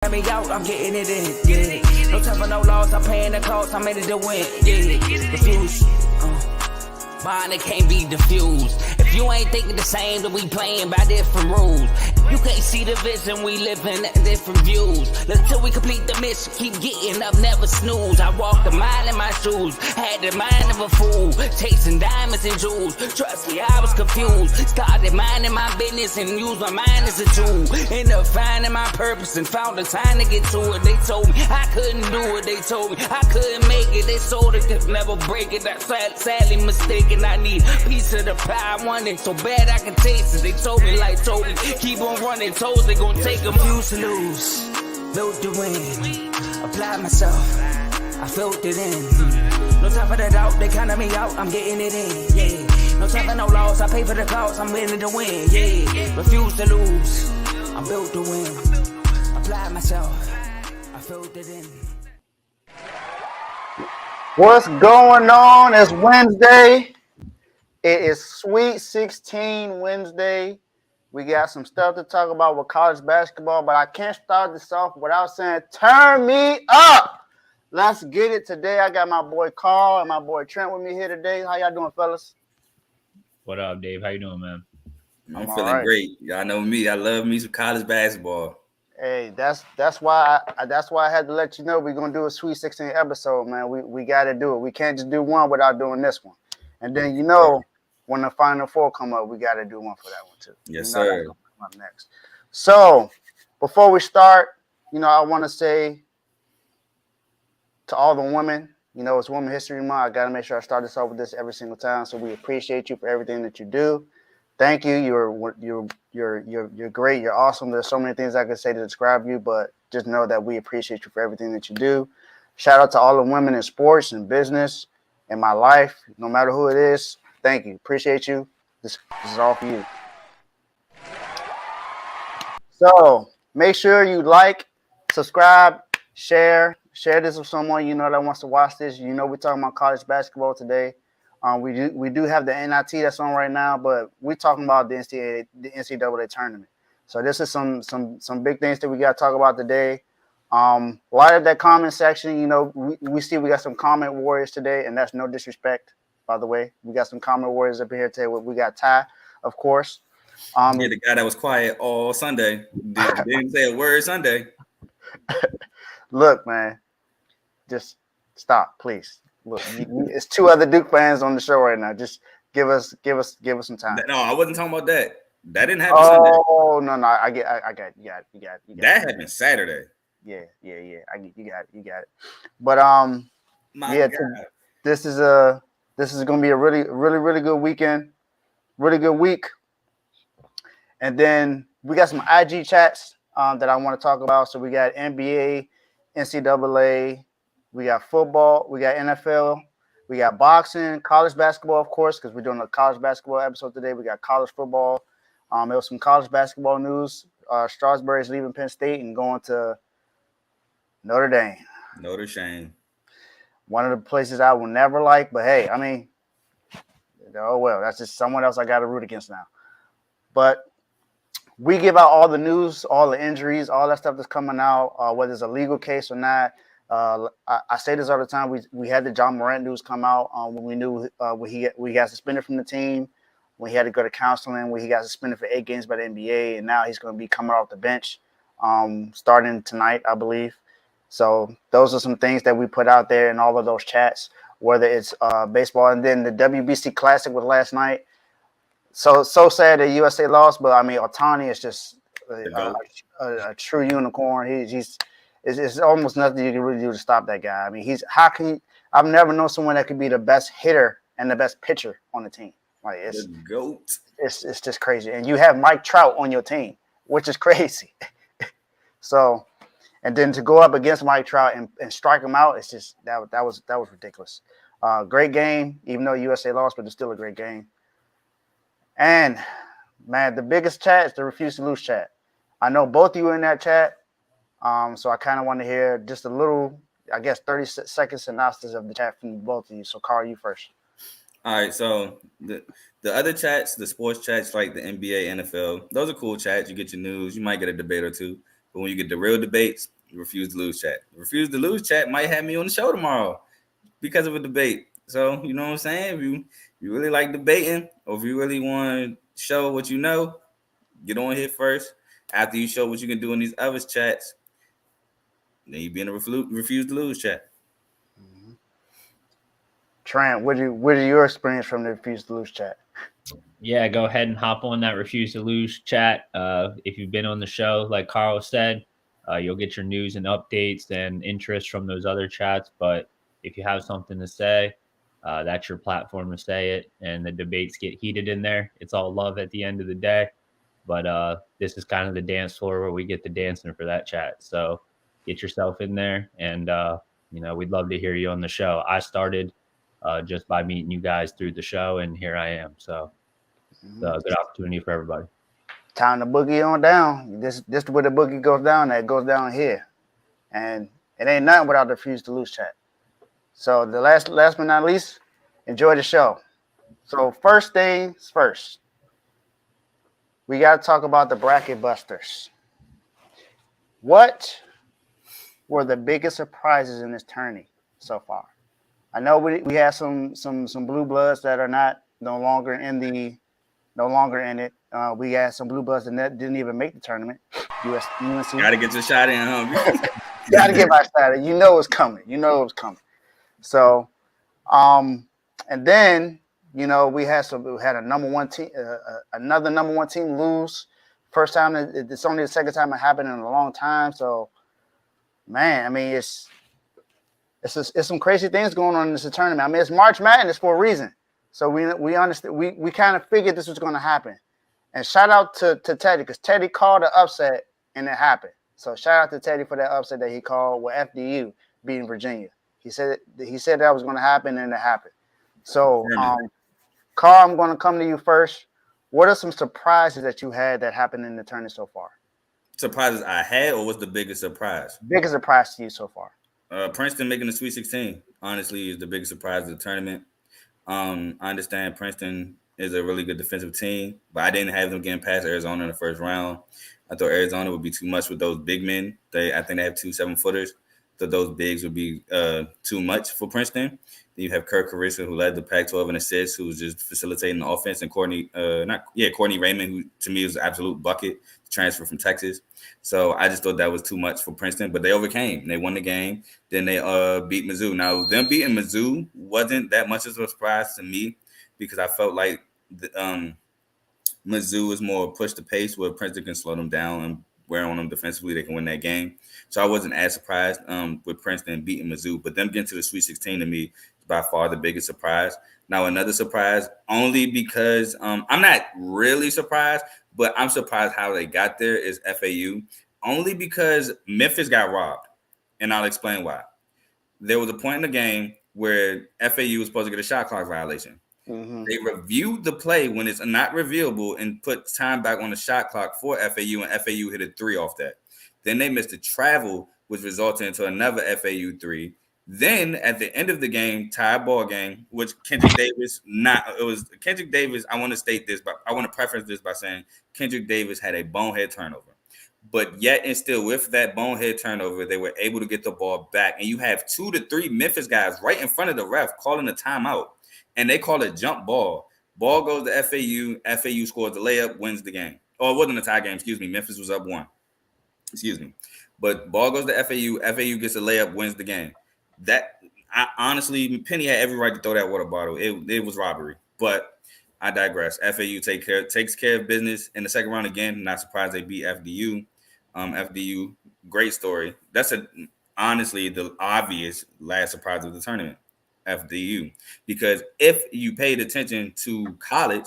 Let me out, I'm getting it in, yeah. No time for no loss, I'm paying the cost, I'm in it to win, yeah. Refuse, mine it can't be diffused. If you ain't thinking the same, then we playing by different rules. You can't see the vision, we living at different views. Until we complete the mission, keep getting up, never snooze. I walked a mile in my shoes, had the mind of a fool, chasing diamonds and jewels. Trust me, I was confused. Started minding my business and used my mind as a tool. Ended up finding my purpose and found the time to get to it. They told me I couldn't do it. They told me I couldn't make it. They sold it, could never break it. That's sadly mistaken. I need a piece of the pie. I want it so bad I can taste it. They told me, like told me, keep on running. Told they gon' take them. Used to lose, built to win. Applied myself, I felt it in. No time for the doubt, they counted me out. I'm getting it in, yeah. No time for no loss, I pay for the cost. I'm winning to win, yeah. Refuse to lose, I'm built to win. Applied myself, I felt it in. What's going on? It's Wednesday. It is Sweet 16 Wednesday. We got some stuff to talk about with college basketball, but I can't start this off without saying, turn me up. Let's get it today. I got my boy Carl and my boy Trent with me here today. How y'all doing, fellas? What up, Dave? How you doing, man? I'm feeling great. Y'all know me. I love me some college basketball. Hey, that's why I had to let you know we're gonna do a Sweet 16 episode, man. We got to do it. We can't just do one without doing this one. And then when the Final Four come up, we got to do one for that one too. Yes, sir. Come up next. So before we start, I want to say to all the women, it's Women's History Month. I got to make sure I start this off with this every single time. So we appreciate you for everything that you do. Thank you. You're great. You're awesome. There's so many things I could say to describe you, but just know that we appreciate you for everything that you do. Shout out to all the women in sports and business in my life, no matter who it is. Thank you. Appreciate you. This is all for you. So make sure you like, subscribe, share this with someone that wants to watch this. We're talking about college basketball today. We do have the NIT that's on right now, but we're talking about the NCAA tournament. So this is some big things that we got to talk about today. A lot of that comment section, we see we got some comment warriors today, and that's no disrespect, by the way. We got some comment warriors up here today. We got Ty, of course. The guy that was quiet all Sunday. Didn't say a word Sunday. Look, man, just stop, please. Look, it's two other Duke fans on the show right now. Just give us some time. No, I wasn't talking about that. That didn't happen Sunday. Oh no, I got you got it. That happened Saturday. Yeah. You got it. But this is gonna be a really good weekend, really good week. And then we got some IG chats that I want to talk about. So we got NBA, NCAA, we got football, we got NFL, we got boxing, college basketball, of course, because we're doing a college basketball episode today. We got college football. There was some college basketball news. Strasburg's leaving Penn State and going to Notre Dame. Notre Dame. One of the places I will never like, but hey, I mean, oh well, that's just someone else I got to root against now. But we give out all the news, all the injuries, all that stuff that's coming out, whether it's a legal case or not. I say this all the time. We had the John Morant news come out when we knew when he got suspended from the team, when he had to go to counseling, when he got suspended for 8 games by the NBA, and now he's going to be coming off the bench starting tonight, I believe. So those are some things that we put out there in all of those chats, whether it's baseball. And then the WBC Classic was last night. So sad that USA lost, but I mean, Ohtani is just a true unicorn. It's almost nothing you can really do to stop that guy. I mean, I've never known someone that could be the best hitter and the best pitcher on the team. Like it's the GOAT. It's just crazy. And you have Mike Trout on your team, which is crazy. So, and then to go up against Mike Trout and strike him out, it's just that was ridiculous. Great game, even though USA lost, but it's still a great game. And man, the biggest chat is the Refuse to Lose chat. I know both of you in that chat. So I kind of want to hear just a little, 30-second synopsis of the chat from both of you. So Carl, you first. All right, so the other chats, the sports chats like the NBA, NFL, those are cool chats. You get your news. You might get a debate or two. But when you get the real debates, you refuse to lose chat. Refuse to lose chat might have me on the show tomorrow because of a debate. So, you know what I'm saying? If you really like debating, or if you really want to show what you know, get on here first. After you show what you can do in these other chats, then you be in a refuse to lose chat. Trent, what is your experience from the refuse to lose chat? Yeah, go ahead and hop on that Refuse to Lose chat. If you've been on the show, like Carl said, you'll get your news and updates and interest from those other chats. But if you have something to say, that's your platform to say it. And the debates get heated in there. It's all love at the end of the day. But this is kind of the dance floor where we get the dancing for that chat. So get yourself in there, and we'd love to hear you on the show. I started just by meeting you guys through the show, and here I am. So it's a good opportunity for everybody. Time to boogie on down. This where the boogie goes down. That goes down here, and it ain't nothing without the refuse to lose chat. So the last but not least, enjoy the show. So first things first, we got to talk about the bracket busters. What were the biggest surprises in this tourney so far? I know we had some blue bloods that are no longer in it. We had some blue bloods that didn't even make the tournament. UNC. Gotta get your shot in, huh? Gotta get my shot in. You know it's coming. So, and then we had a number one team, another number one team lose. First time. It's only the second time it happened in a long time. So, man, I mean it's some crazy things going on in this tournament. I mean, it's March Madness for a reason. So we understand. We kind of figured this was going to happen. And shout out to Teddy, because Teddy called the upset and it happened. So shout out to Teddy for that upset that he called with FDU beating Virginia. He said that was going to happen, and it happened. So, Carl, I'm going to come to you first. What are some surprises that you had that happened in the tournament so far? Surprises I had, or what's the biggest surprise? Biggest surprise to you so far? Princeton making the Sweet 16, honestly, is the biggest surprise of the tournament. I understand Princeton is a really good defensive team, but I didn't have them getting past Arizona in the first round. I thought Arizona would be too much with those big men. I think they have 2 7-footers. Thought those bigs would be too much for Princeton. Then you have Kirk Carissa, who led the Pac-12 in assists, who was just facilitating the offense, and Courtney Raymond, who to me was an absolute bucket, transfer from Texas. So I just thought that was too much for Princeton, but they overcame. They won the game. Then they beat Mizzou. Now, them beating Mizzou wasn't that much of a surprise to me, because I felt like Mizzou is more push the pace, where Princeton can slow them down and wear on them defensively. They can win that game. So I wasn't as surprised with Princeton beating Mizzou, but them getting to the Sweet 16 to me is by far the biggest surprise. Now, another surprise, only because I'm not really surprised, but I'm surprised how they got there, is FAU, only because Memphis got robbed, and I'll explain why. There was a point in the game where FAU was supposed to get a shot clock violation. Mm-hmm. They reviewed the play when it's not reviewable and put time back on the shot clock for FAU, and FAU hit a 3 off that. Then they missed a travel, which resulted into another FAU 3. Then at the end of the game, tie ball game, which Kendrick Davis I want to state this, but I want to preface this by saying Kendrick Davis had a bonehead turnover. But yet and still, with that bonehead turnover, they were able to get the ball back. And you have 2 to 3 Memphis guys right in front of the ref calling a timeout. And they call it jump ball. Ball goes to FAU. FAU scores the layup, wins the game. Oh, it wasn't a tie game. Excuse me. Memphis was up 1. Excuse me. But ball goes to FAU. FAU gets a layup, wins the game. Honestly, Penny had every right to throw that water bottle. It was robbery. But I digress. FAU takes care of business in the second round again. Not surprised they beat FDU. FDU, great story. That's honestly the obvious last surprise of the tournament. FDU, because if you paid attention to college,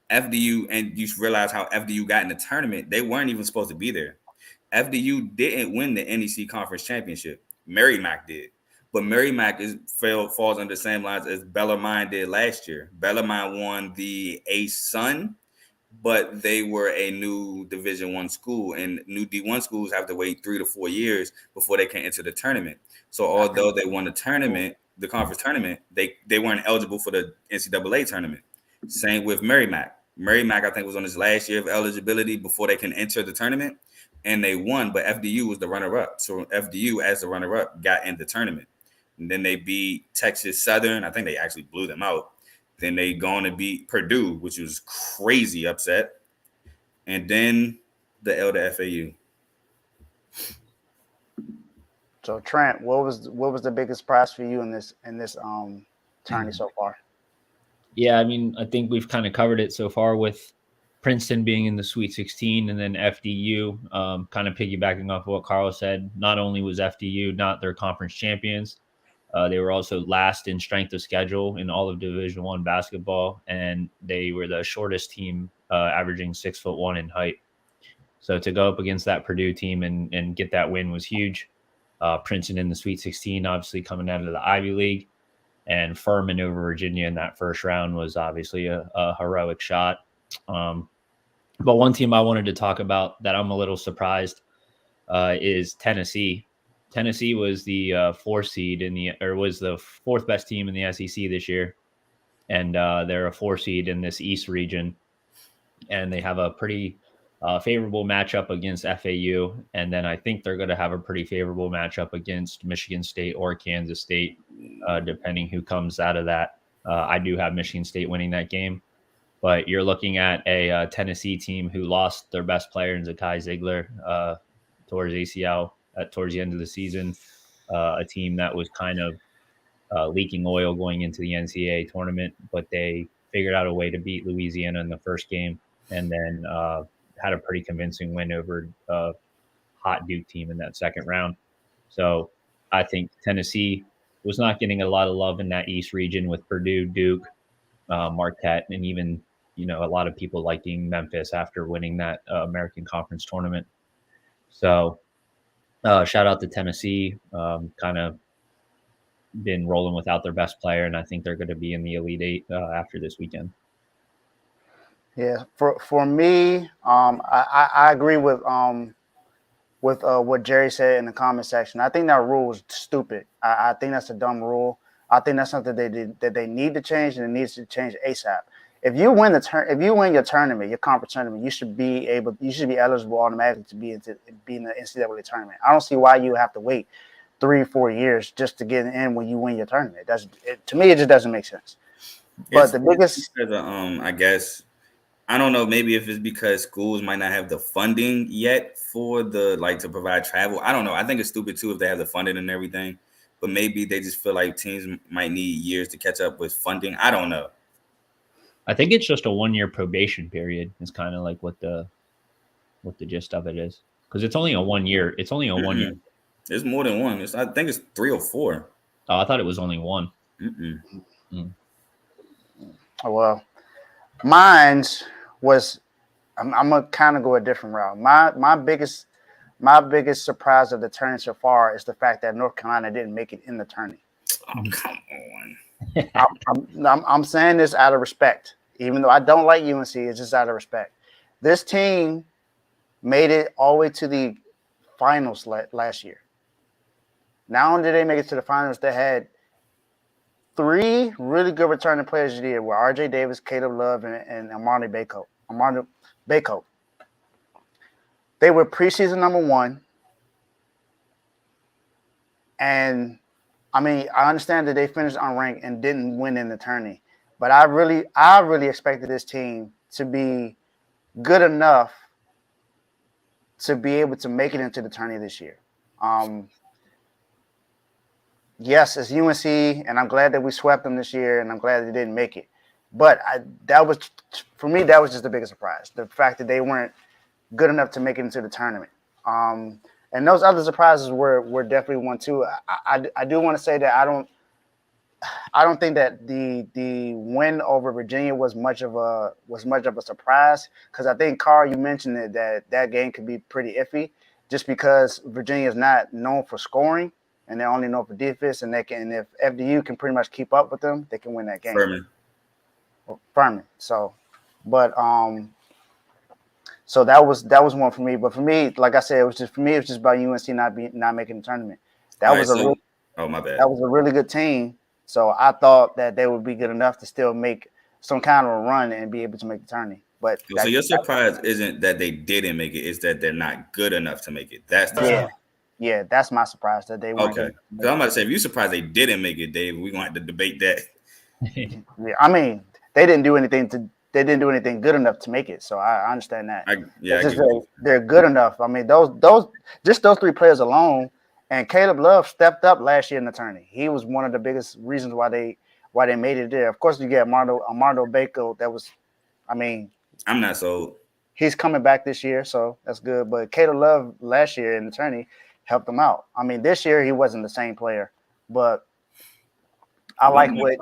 FDU, and you realize how FDU got in the tournament, they weren't even supposed to be there. FDU didn't win the NEC Conference Championship. Merrimack did, but Merrimack falls under the same lines as Bellarmine did last year. Bellarmine won the ASUN, but they were a new Division I school, and new D1 schools have to wait 3 to 4 years before they can enter the tournament. So although they won the tournament, the conference tournament, they weren't eligible for the NCAA tournament. Same with Merrimack. Merrimack, I think, was on his last year of eligibility before they can enter the tournament. and they won, but FDU was the runner-up. So FDU, as the runner-up, got in the tournament. And then they beat Texas Southern. I think they actually blew them out. Then they going to beat Purdue, which was crazy upset. And then the L to FAU. So Trent, what was the biggest prize for you in this tourney so far? Yeah, I mean, I think we've kind of covered it so far with Princeton being in the Sweet 16 and then FDU, kind of piggybacking off what Carl said. Not only was FDU not their conference champions, they were also last in strength of schedule in all of Division I basketball, and they were the shortest team, averaging 6'1" in height. So to go up against that Purdue team and get that win was huge. Princeton in the Sweet 16, obviously coming out of the Ivy League, and Furman over Virginia in that first round was obviously a heroic shot. But one team I wanted to talk about that I'm a little surprised is Tennessee. Tennessee was the fourth seed was the fourth best team in the SEC this year, and they're a 4 seed in this East region, and they have a pretty favorable matchup against FAU, and then I think they're going to have a pretty favorable matchup against Michigan State or Kansas State, depending who comes out of that. I do have Michigan State winning that game, but you're looking at a Tennessee team who lost their best player in Zakai Ziegler towards ACL towards the end of the season, a team that was kind of leaking oil going into the NCAA tournament, but they figured out a way to beat Louisiana in the first game, and then had a pretty convincing win over a hot Duke team in that second round. So I think Tennessee was not getting a lot of love in that East region with Purdue, Duke, Marquette, and even a lot of people liking Memphis after winning that American Conference tournament. So shout out to Tennessee. Kind of been rolling without their best player, and I think they're going to be in the Elite Eight after this weekend. Yeah, for me, I agree with what Jerry said in the comment section. I think that rule was stupid. I think that's a dumb rule. I think that's something that they need to change, and it needs to change ASAP. If you win your tournament, your conference tournament, you should be eligible automatically to be in the NCAA tournament. I don't see why you have to wait 3-4 years just to get in when you win your tournament. To me, it just doesn't make sense. But the biggest, I guess, I don't know, maybe if it's because schools might not have the funding yet for to provide travel. I don't know. I think it's stupid too if they have the funding and everything, but maybe they just feel like teams might need years to catch up with funding. I don't know. I think it's just a 1-year probation period is kind of like what the gist of it is, because it's only a 1 year. It's only a 1 year. It's more than one. I think it's 3 or 4. Oh, I thought it was only 1. Oh, well, mine's was. I'm gonna kind of go a different route. My biggest surprise of the tournament so far is the fact that North Carolina didn't make it in the tournament. Oh, come on. I'm saying this out of respect, even though I don't like UNC. It's just out of respect. This team made it all the way to the finals last year. Not only did they make it to the finals, they had 3 really good returning players of the year, were R.J. Davis, Caleb Love, and Armando Bacot. They were preseason number 1, and I mean, I understand that they finished unranked and didn't win in the tourney, but I really expected this team to be good enough to be able to make it into the tourney this year. Yes, it's UNC, and I'm glad that we swept them this year, and I'm glad they didn't make it. But that was just the biggest surprise, the fact that they weren't good enough to make it into the tournament. And those other surprises were definitely one too. I do want to say that I don't think that the win over Virginia was much of a surprise, because I think, Carl, you mentioned that game could be pretty iffy just because Virginia is not known for scoring and they're only known for defense, and if FDU can pretty much keep up with them, they can win that game. Furman. So, but so that was one for me. But for me, like I said, it was just about UNC not making the tournament. My bad. That was a really good team. So I thought that they would be good enough to still make some kind of a run and be able to make the tourney. But So your surprise isn't that they didn't make it; it's that they're not good enough to make it. That's the surprise. Yeah, that's my surprise that they weren't. Okay, because I'm about to say, if you're surprised they didn't make it, Dave, we're gonna have to debate that. Yeah, I mean, they didn't do anything good enough to make it. So I understand that. They're good enough. I mean, those those three players alone, and Caleb Love stepped up last year in the tourney. He was one of the biggest reasons why they made it there. Of course, you get Armando Baker. That was, I mean, I'm not sold. He's coming back this year, so that's good. But Caleb Love last year in the tourney helped him out. I mean, this year he wasn't the same player, but I like what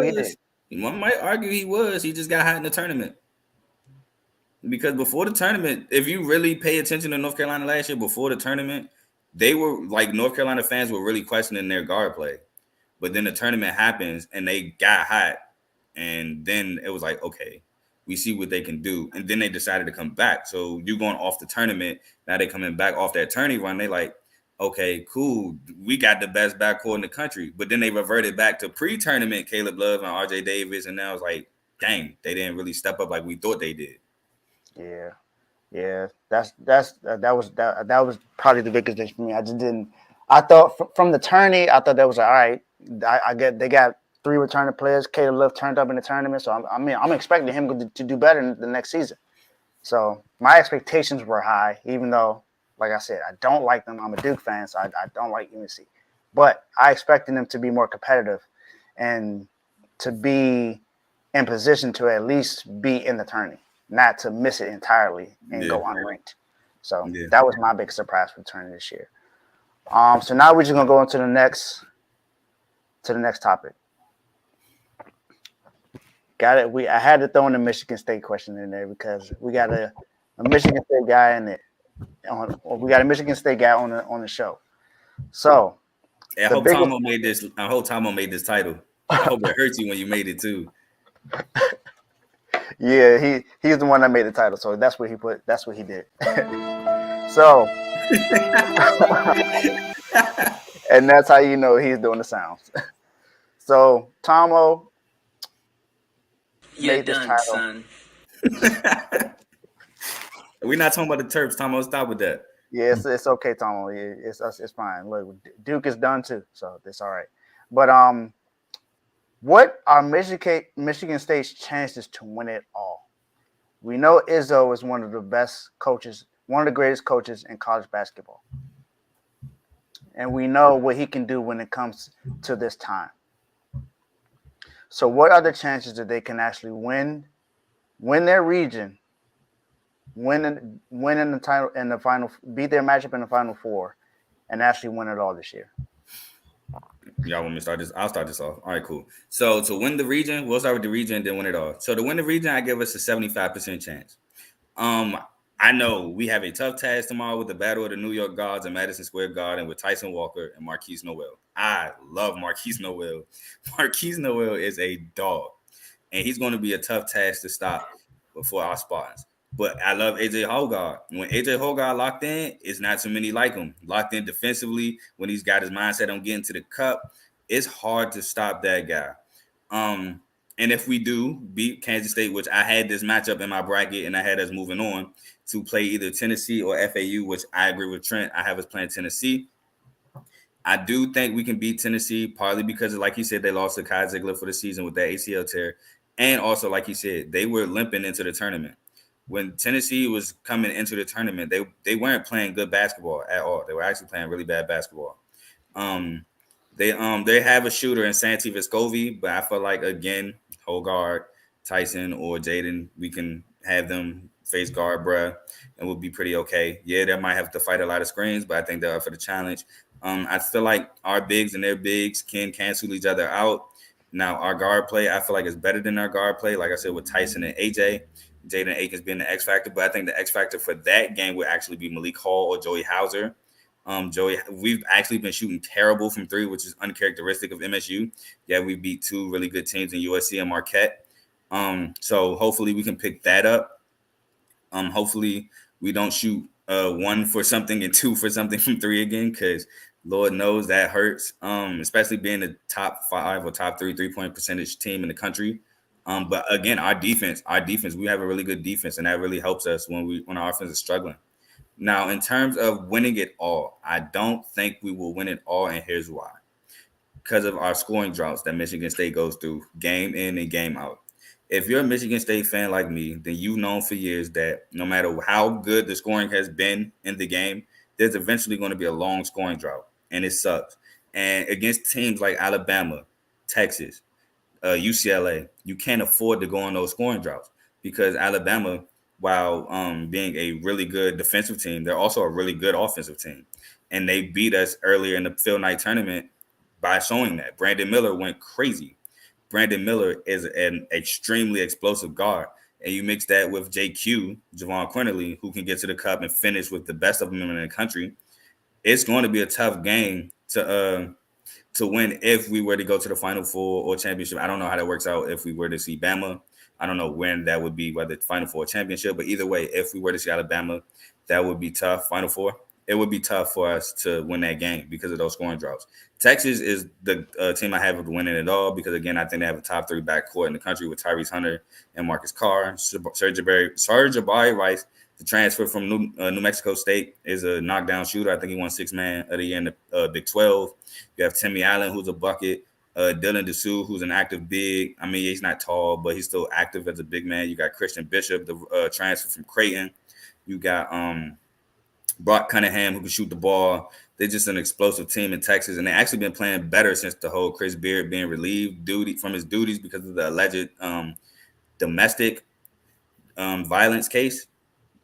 he did. One might argue he was. He just got hot in the tournament. Because before the tournament, if you really pay attention to North Carolina last year, before the tournament, they were like North Carolina fans were really questioning their guard play. But then the tournament happens and they got hot. And then it was like, okay, we see what they can do. And then they decided to come back. So you going off the tournament, now they coming back off that tourney run. They like, okay, cool. We got the best backcourt in the country. But then they reverted back to pre-tournament Caleb Love and RJ Davis. And now it's like, dang, they didn't really step up like we thought they did. Yeah. That was probably the biggest thing for me. I thought from the tourney, I thought that was all right. They got 3 returning players. Caleb Love turned up in the tournament. So I'm expecting him to do better in the next season. So my expectations were high, even though, like I said, I don't like them. I'm a Duke fan, so I don't like UNC. But I expected them to be more competitive and to be in position to at least be in the tourney, not to miss it entirely and go unranked. So that was my big surprise for the tourney this year. So now we're just gonna go into the next topic. Got it. I had to throw in the Michigan State question in there because we got a Michigan State guy in it. We got a Michigan State guy on the show. So I hope Tomo made this. I hope Tomo made this title. I hope it hurts you when you made it too. Yeah, he's the one that made the title, so that's what he put. That's what he did. So, and that's how you know he's doing the sounds. So Tomo, you're done, son. We're not talking about the Terps. Tomo, stop with that. Yeah, it's okay, Tomo. It's fine. Look, Duke is done too, so it's all right. But what are Michigan State's chances to win it all? We know Izzo is one of the best coaches, one of the greatest coaches in college basketball. And we know what he can do when it comes to this time. So what are the chances that they can actually win their region, win in the title in the final, beat their matchup in the Final Four, and actually win it all this year? Y'all want me to start this? I'll start this off. All right, cool. So to win the region, we'll start with the region and then win it all. So to win the region, I give us a 75% chance. I know we have a tough task tomorrow with the Battle of the New York Gods in Madison Square Garden with Tyson Walker and Marquise Noel. I love Marquise Noel. Marquise Noel is a dog, and he's going to be a tough task to stop before our Spartans. But I love AJ Hogarth. When AJ Hogarth locked in, it's not too many like him. Locked in defensively, when he's got his mindset on getting to the cup, it's hard to stop that guy. And if we do beat Kansas State, which I had this matchup in my bracket and I had us moving on to play either Tennessee or FAU, which I agree with Trent. I have us playing Tennessee. I do think we can beat Tennessee, partly because, like he said, they lost to Kai Ziegler for the season with that ACL tear. And also, like he said, they were limping into the tournament. When Tennessee was coming into the tournament, they weren't playing good basketball at all. They were actually playing really bad basketball. They have a shooter in Santi Vescovi, but I feel like, again, Hogarth, Tyson, or Jaden, we can have them face guard, bruh, and we'll be pretty okay. Yeah, they might have to fight a lot of screens, but I think they're up for the challenge. I feel like our bigs and their bigs can cancel each other out. Now, our guard play, I feel like it's better than our guard play, like I said, with Tyson and AJ. Jaden Akins being the X factor, but I think the X factor for that game would actually be Malik Hall or Joey Hauser. We've actually been shooting terrible from three, which is uncharacteristic of MSU. Yeah, we beat 2 really good teams in USC and Marquette. So hopefully we can pick that up. Hopefully we don't shoot 1 for something and 2 for something from 3 again, because Lord knows that hurts. Especially being the top 5 or top 3 3-point percentage team in the country. But again, our defense, we have a really good defense, and that really helps us when our offense is struggling. Now, in terms of winning it all, I don't think we will win it all, and here's why. Because of our scoring droughts that Michigan State goes through game in and game out. If you're a Michigan State fan like me, then you've known for years that no matter how good the scoring has been in the game, there's eventually going to be a long scoring drought, and it sucks. And against teams like Alabama, Texas, UCLA, you can't afford to go on those scoring droughts because Alabama, while being a really good defensive team, they're also a really good offensive team. And they beat us earlier in the Phil Knight tournament by showing that. Brandon Miller went crazy. Brandon Miller is an extremely explosive guard. And you mix that with JQ, Javon Quinterly, who can get to the cup and finish with the best of them in the country. It's going to be a tough game to win if we were to go to the Final Four or championship. I don't know how that works out if we were to see Bama. I don't know when that would be, whether it's Final Four or championship. But either way, if we were to see Alabama, that would be tough. Final Four, it would be tough for us to win that game because of those scoring droughts. Texas is the team I have of winning it all because, again, I think they have a top 3 backcourt in the country with Tyrese Hunter and Marcus Carr. Serge Ibaka Rice, the transfer from New Mexico State, is a knockdown shooter. I think he won 6th man of the year in the Big 12. You have Timmy Allen, who's a bucket. Dylan Dessou, who's an active big. I mean, he's not tall, but he's still active as a big man. You got Christian Bishop, the transfer from Creighton. You got Brock Cunningham, who can shoot the ball. They're just an explosive team in Texas, and they've actually been playing better since the whole Chris Beard being relieved from his duties because of the alleged domestic violence case.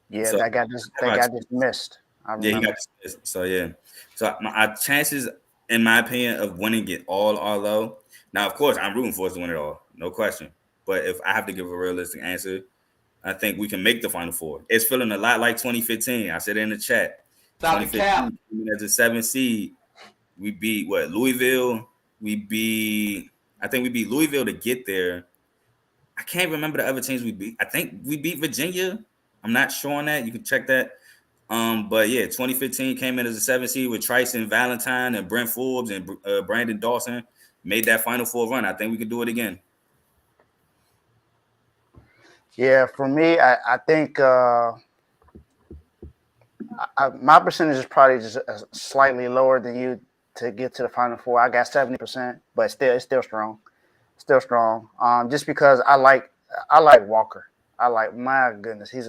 Yeah, so, that got dismissed. Yeah, he got dismissed. So yeah, so our chances, in my opinion, of winning it all are low. Now, of course, I'm rooting for us to win it all, no question. But if I have to give a realistic answer, I think we can make the Final Four. It's feeling a lot like 2015. I said it in the chat. 2015 as a 7th seed, we beat Louisville. I think we beat Louisville to get there. I can't remember the other teams we beat. I think we beat Virginia. I'm not sure on that. You can check that. But yeah, 2015 came in as a 7th seed with Tryson Valentine and Brent Forbes and Brandon Dawson. Made that Final Four run. I think we could do it again. Yeah, for me, I think my percentage is probably just slightly lower than you to get to the Final Four. I got 70%, but it's still strong. Just because I like Walker. My goodness, he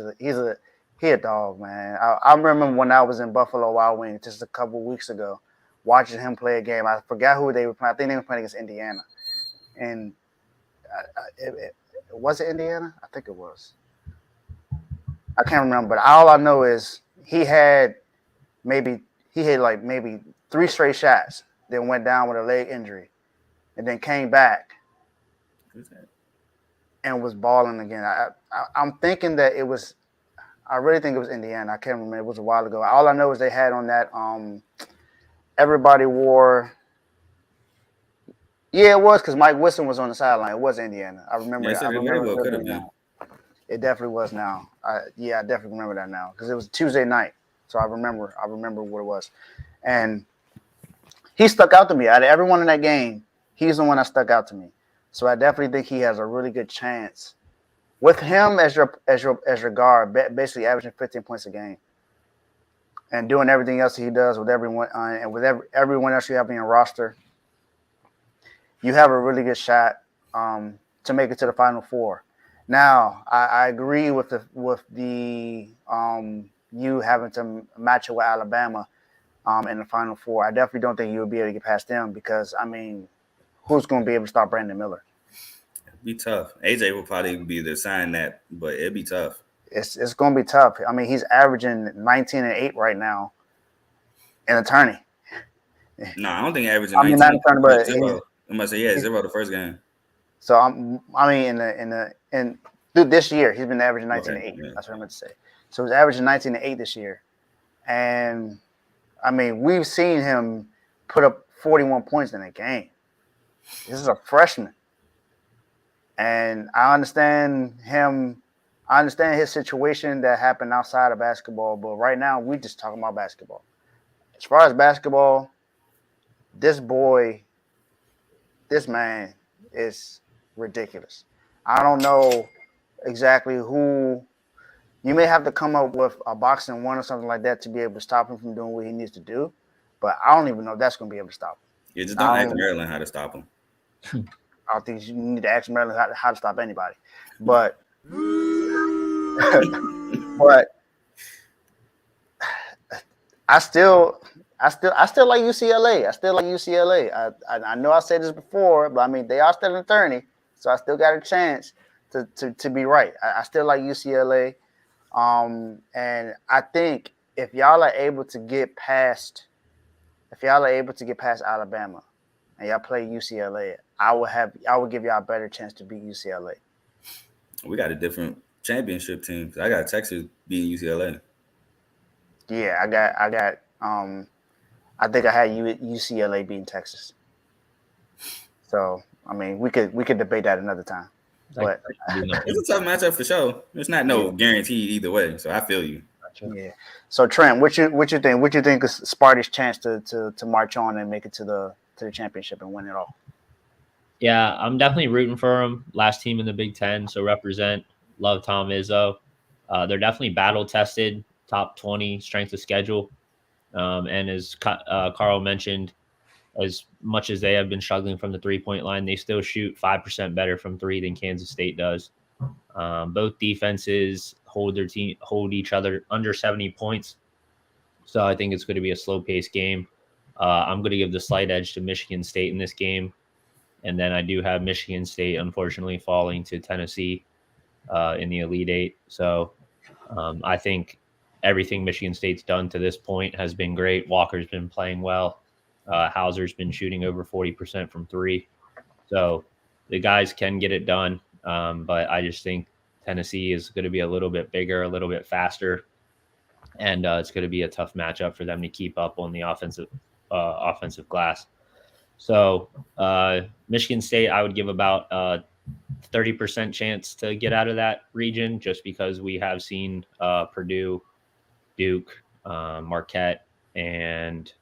a dog, man. I remember when I was in Buffalo Wild Wings just a couple of weeks ago, watching him play a game. I forgot who they were playing. I think they were playing against Indiana, and was it Indiana? I think it was. I can't remember, but all I know is he had maybe 3 straight shots, then went down with a leg injury, and then came back and was balling again. I'm thinking that it was. I really think it was Indiana. I can't remember. It was a while ago. All I know is they had on that. Everybody wore. Yeah, it was because Mike Wilson was on the sideline. It was Indiana. I remember. Yeah, it could have been. It definitely was now. I definitely remember that now because it was Tuesday night. So I remember what it was. And he stuck out to me. Out of everyone in that game, he's the one that stuck out to me. So I definitely think he has a really good chance. With him as your guard, basically averaging 15 points a game. And doing everything else he does with everyone and with everyone else you have in your roster, you have a really good shot to make it to the Final Four. Now, I agree with the you having to match it with Alabama in the Final Four. I definitely don't think you would be able to get past them because, I mean, who's going to be able to stop Brandon Miller? It'd be tough. AJ will probably be the sign that, but it'd be tough. It's going to be tough. I mean, he's averaging 19-8 right now in a tourney. No, I don't think averaging 19. I mean, not in a tourney, but 0. I must say, 0 the first game. So in through this year, he's been averaging 19-8. Yeah. That's what I meant to say. So he's averaging 19-8 this year, and I mean, we've seen him put up 41 points in a game. This is a freshman, and I understand him. I understand his situation that happened outside of basketball, but right now we just talking about basketball. As far as basketball, this man is ridiculous. I don't know exactly who. You may have to come up with a boxing one or something like that to be able to stop him from doing what he needs to do. But I don't even know if that's going to be able to stop him. Yeah, just don't I ask don't, Maryland how to stop him. I don't think you need to ask Maryland how to stop anybody. But but I still I still like UCLA. I still like UCLA. I know I said this before, but I mean they are still an attorney, so I still got a chance to be right. I still like UCLA. And I think if y'all are able to get past Alabama and y'all play UCLA, I would give y'all a better chance to beat UCLA. We got a different championship team. I got Texas beating UCLA. Yeah, I got I think I had UCLA beating Texas. So I mean we could debate that another time. But It's a tough matchup for sure. It's not no guaranteed either way. So I feel you. yeah. So Trent, what you think? What you think is Sparty's chance to march on and make it to the championship and win it all? Yeah, I'm definitely rooting for them. Last team in the Big Ten, so represent. Love Tom Izzo. They're definitely battle tested, top 20 strength of schedule. And as Carl mentioned, as much as they have been struggling from the 3-point line, they still shoot 5% better from three than Kansas State does. Both defenses hold each other under 70 points. So I think it's going to be a slow paced game. I'm going to give the slight edge to Michigan State in this game. And then I do have Michigan State, unfortunately, falling to Tennessee in the Elite Eight. So I think everything Michigan State's done to this point has been great. Walker's been playing well. Hauser's been shooting over 40% from three. So the guys can get it done. But I just think Tennessee is going to be a little bit bigger, a little bit faster. And it's going to be a tough matchup for them to keep up on the offensive glass. So Michigan State, I would give about 30% chance to get out of that region just because we have seen Purdue, Duke, Marquette, and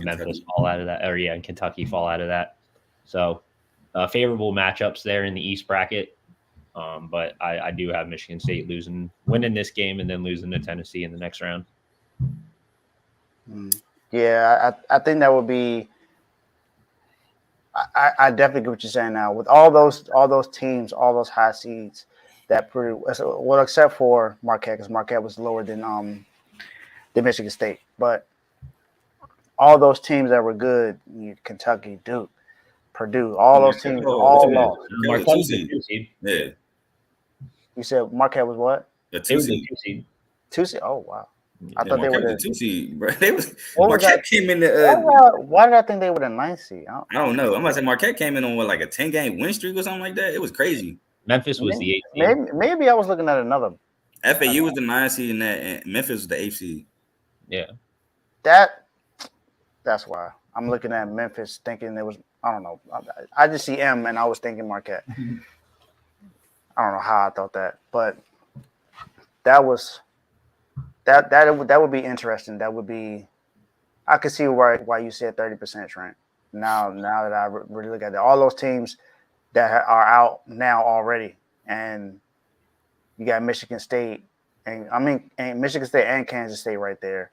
Memphis fall out of that. And Kentucky fall out of that. So favorable matchups there in the East bracket. But I do have Michigan State winning this game and then losing to Tennessee in the next round. Yeah, I think that would be. I definitely get what you're saying now. With all those teams, all those high seeds that Purdue, well, except for Marquette, because Marquette was lower than Michigan State, but all those teams that were good, Kentucky, Duke, Purdue, all those teams, all lost. Marquette was a 2 seed. Yeah. You said Marquette was what? A 2 seed. 2 seed. Oh wow. I thought they were the 2 seed, bro. Marquette came in the. Why did I think they were the 9th seed? I don't know. I'm about to say Marquette came in on like a 10-game win streak or something like that. It was crazy. Memphis was the 8th seed. Maybe I was looking at another. FAU was the 9th seed in that, and Memphis was the 8th seed. Yeah. That's why I'm looking at Memphis, thinking it was. I don't know. I just see M, and I was thinking Marquette. I don't know how I thought that, but that would be interesting. That would be. I could see why you said 30%, Trent. Now that I really look at it, all those teams that are out now already, and you got Michigan State, and Michigan State and Kansas State right there.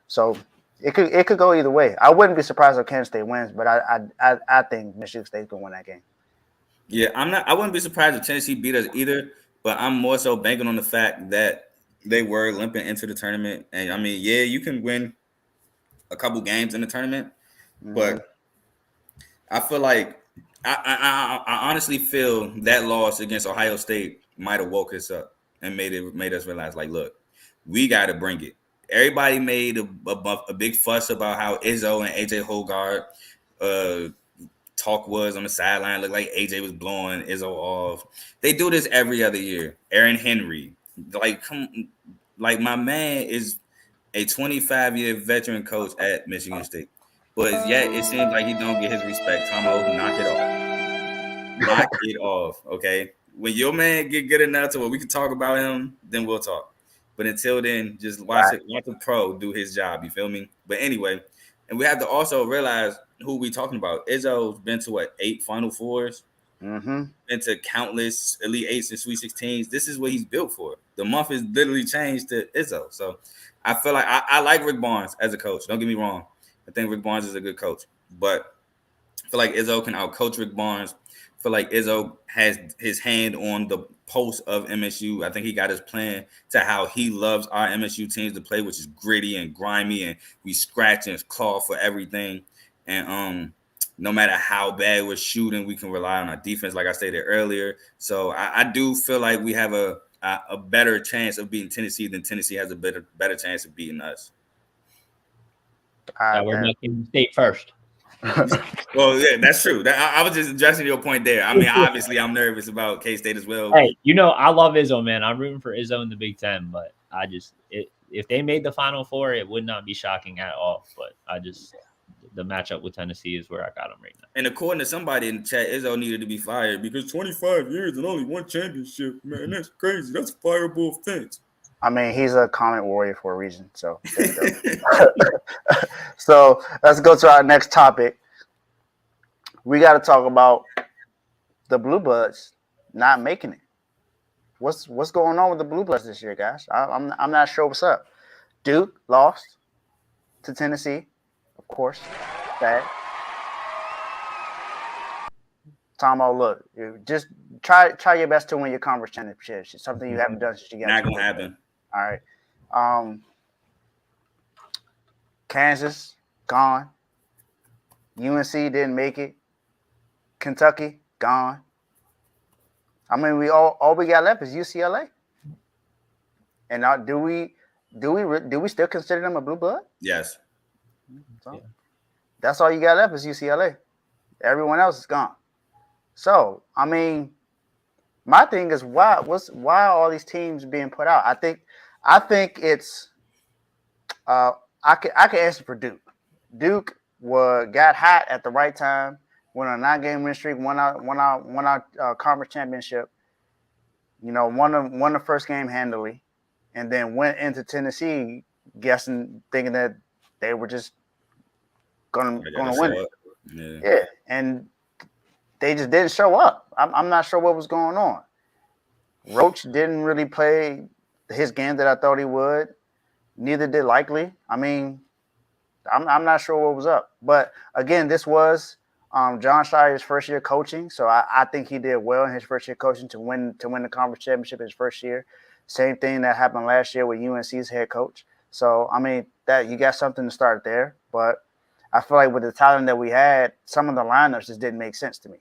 So it could go either way. I wouldn't be surprised if Kansas State wins, but I think Michigan State's gonna win that game. Yeah, I wouldn't be surprised if Tennessee beat us either, but I'm more so banking on the fact that they were limping into the tournament. And I mean, yeah, you can win a couple games in the tournament, but I feel like I honestly feel that loss against Ohio State might have woke us up and made us realize, like, look, we got to bring it. Everybody made a big fuss about how Izzo and AJ Hogard talk was on the sideline. Looked like AJ was blowing Izzo off. They do this every other year. Aaron Henry, like my man is a 25-year veteran coach at Michigan State, but yet it seems like he don't get his respect. Tomo, knock it off. Knock it off, okay? When your man get good enough to where we can talk about him, then we'll talk. But until then, just watch the pro do his job. You feel me? But anyway, and we have to also realize who we talking about. Izzo's been to 8 Final Fours. Mm-hmm. Been to countless Elite Eights and Sweet 16s. This is what he's built for. The month is literally changed to Izzo. So I feel like I like Rick Barnes as a coach. Don't get me wrong. I think Rick Barnes is a good coach. But I feel like Izzo can outcoach Rick Barnes. I feel like Izzo has his hand on the pulse of MSU. I think he got his plan to how he loves our MSU teams to play, which is gritty and grimy, and we scratch and claw for everything. And no matter how bad we're shooting, we can rely on our defense, like I stated earlier. So I do feel like we have a better chance of beating Tennessee than Tennessee has a better chance of beating us. We're making state first. Well, yeah, that's true. I was just addressing your point there. I mean, obviously, I'm nervous about K-State as well. Hey, I love Izzo, man. I'm rooting for Izzo in the Big Ten, but if they made the Final Four, it would not be shocking at all. But the matchup with Tennessee is where I got them right now. And according to somebody in the chat, Izzo needed to be fired because 25 years and only one championship, man, that's crazy. That's a fireable offense. I mean, he's a comment warrior for a reason. So, there you go. So let's go to our next topic. We got to talk about the Blue Bloods not making it. What's going on with the Blue Bloods this year, guys? I'm not sure what's up. Duke lost to Tennessee, of course. Bad. Tomo, look, just try your best to win your conference championship. It's something you haven't done since you got. Not gonna happen. All right. Kansas gone. UNC didn't make it. Kentucky gone. I mean, we all we got left is UCLA. And now, do we still consider them a blue blood? Yes. So, that's all you got left is UCLA. Everyone else is gone. So, I mean, my thing is why are all these teams being put out? I think it's I can answer for Duke. Duke got hot at the right time, went on a 9-game win streak, won our conference championship. Won the first game handily, and then went into Tennessee thinking that they were just gonna win it. Yeah, and they just didn't show up. I'm not sure what was going on. Roach didn't really play his game that I thought he would. Neither did Likely. I mean, I'm not sure what was up. But again, this was John Scheyer's first year coaching, so I think he did well in his first year coaching to win the conference championship his first year. Same thing that happened last year with UNC's head coach. So I mean, that you got something to start there. But I feel like with the talent that we had, some of the lineups just didn't make sense to me.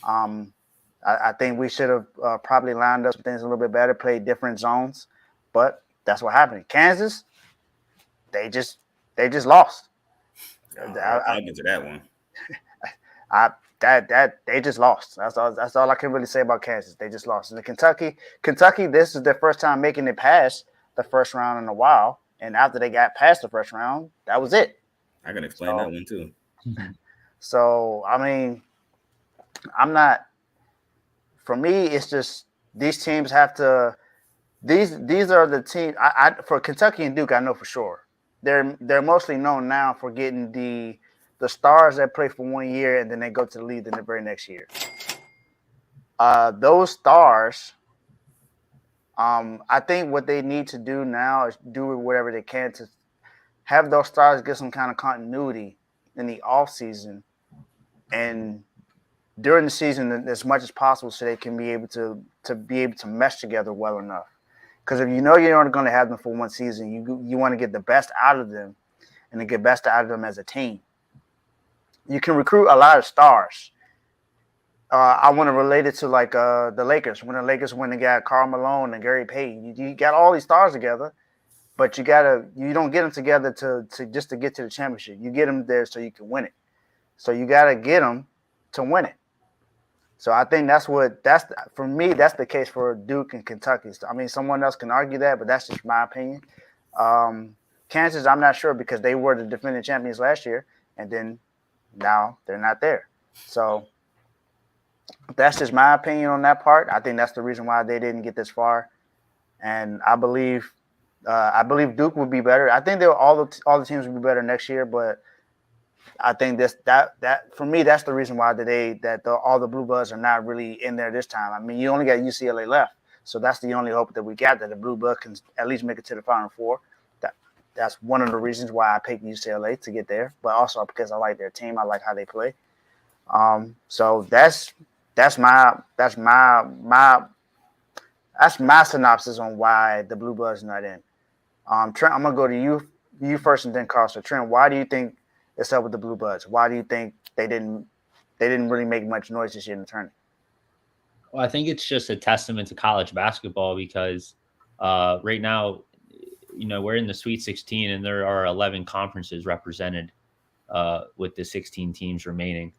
I think we should have probably lined up some things a little bit better, played different zones, but that's what happened. Kansas, they just lost. I'll get to that one. They just lost. That's all I can really say about Kansas. They just lost. And the Kentucky, this is their first time making it past the first round in a while. And after they got past the first round, that was it. I can explain that one too. So I mean, for me, it's just these teams have to. These are the teams. For Kentucky and Duke, I know for sure. They're mostly known now for getting the stars that play for 1 year and then they go to the league in the very next year. Those stars, I think what they need to do now is do whatever they can to have those stars get some kind of continuity in the off season and during the season as much as possible, so they can be able to mesh together well enough. Because if you're only going to have them for one season, you want to get the best out of them and to get best out of them as a team. You can recruit a lot of stars. I want to relate it to like the Lakers. When the Lakers went and got Karl Malone and Gary Payton, you got all these stars together, but you don't get them together to get to the championship. You get them there so you can win it. So you got to get them to win it. So I think for me, that's the case for Duke and Kentucky. I mean, someone else can argue that, but that's just my opinion. Kansas, I'm not sure because they were the defending champions last year, and then now they're not there. So that's just my opinion on that part. I think that's the reason why they didn't get this far. And I believe Duke would be better. I think all the teams will be better next year, but I think that for me, that's the reason why all the Blue Bloods are not really in there this time. I mean, you only got UCLA left, so that's the only hope that we got, that the Blue Blood can at least make it to the Final Four. That's one of the reasons why I picked UCLA to get there, but also because I like their team, I like how they play. So that's my synopsis on why the Blue Bloods not in. Trent, I'm gonna go to you first, and then Carl. So Trent, why do you think it's up with the Blue Bloods? Why do you think they didn't really make much noise this year in the tournament? Well, I think it's just a testament to college basketball because right now, we're in the Sweet 16 and there are 11 conferences represented with the 16 teams remaining.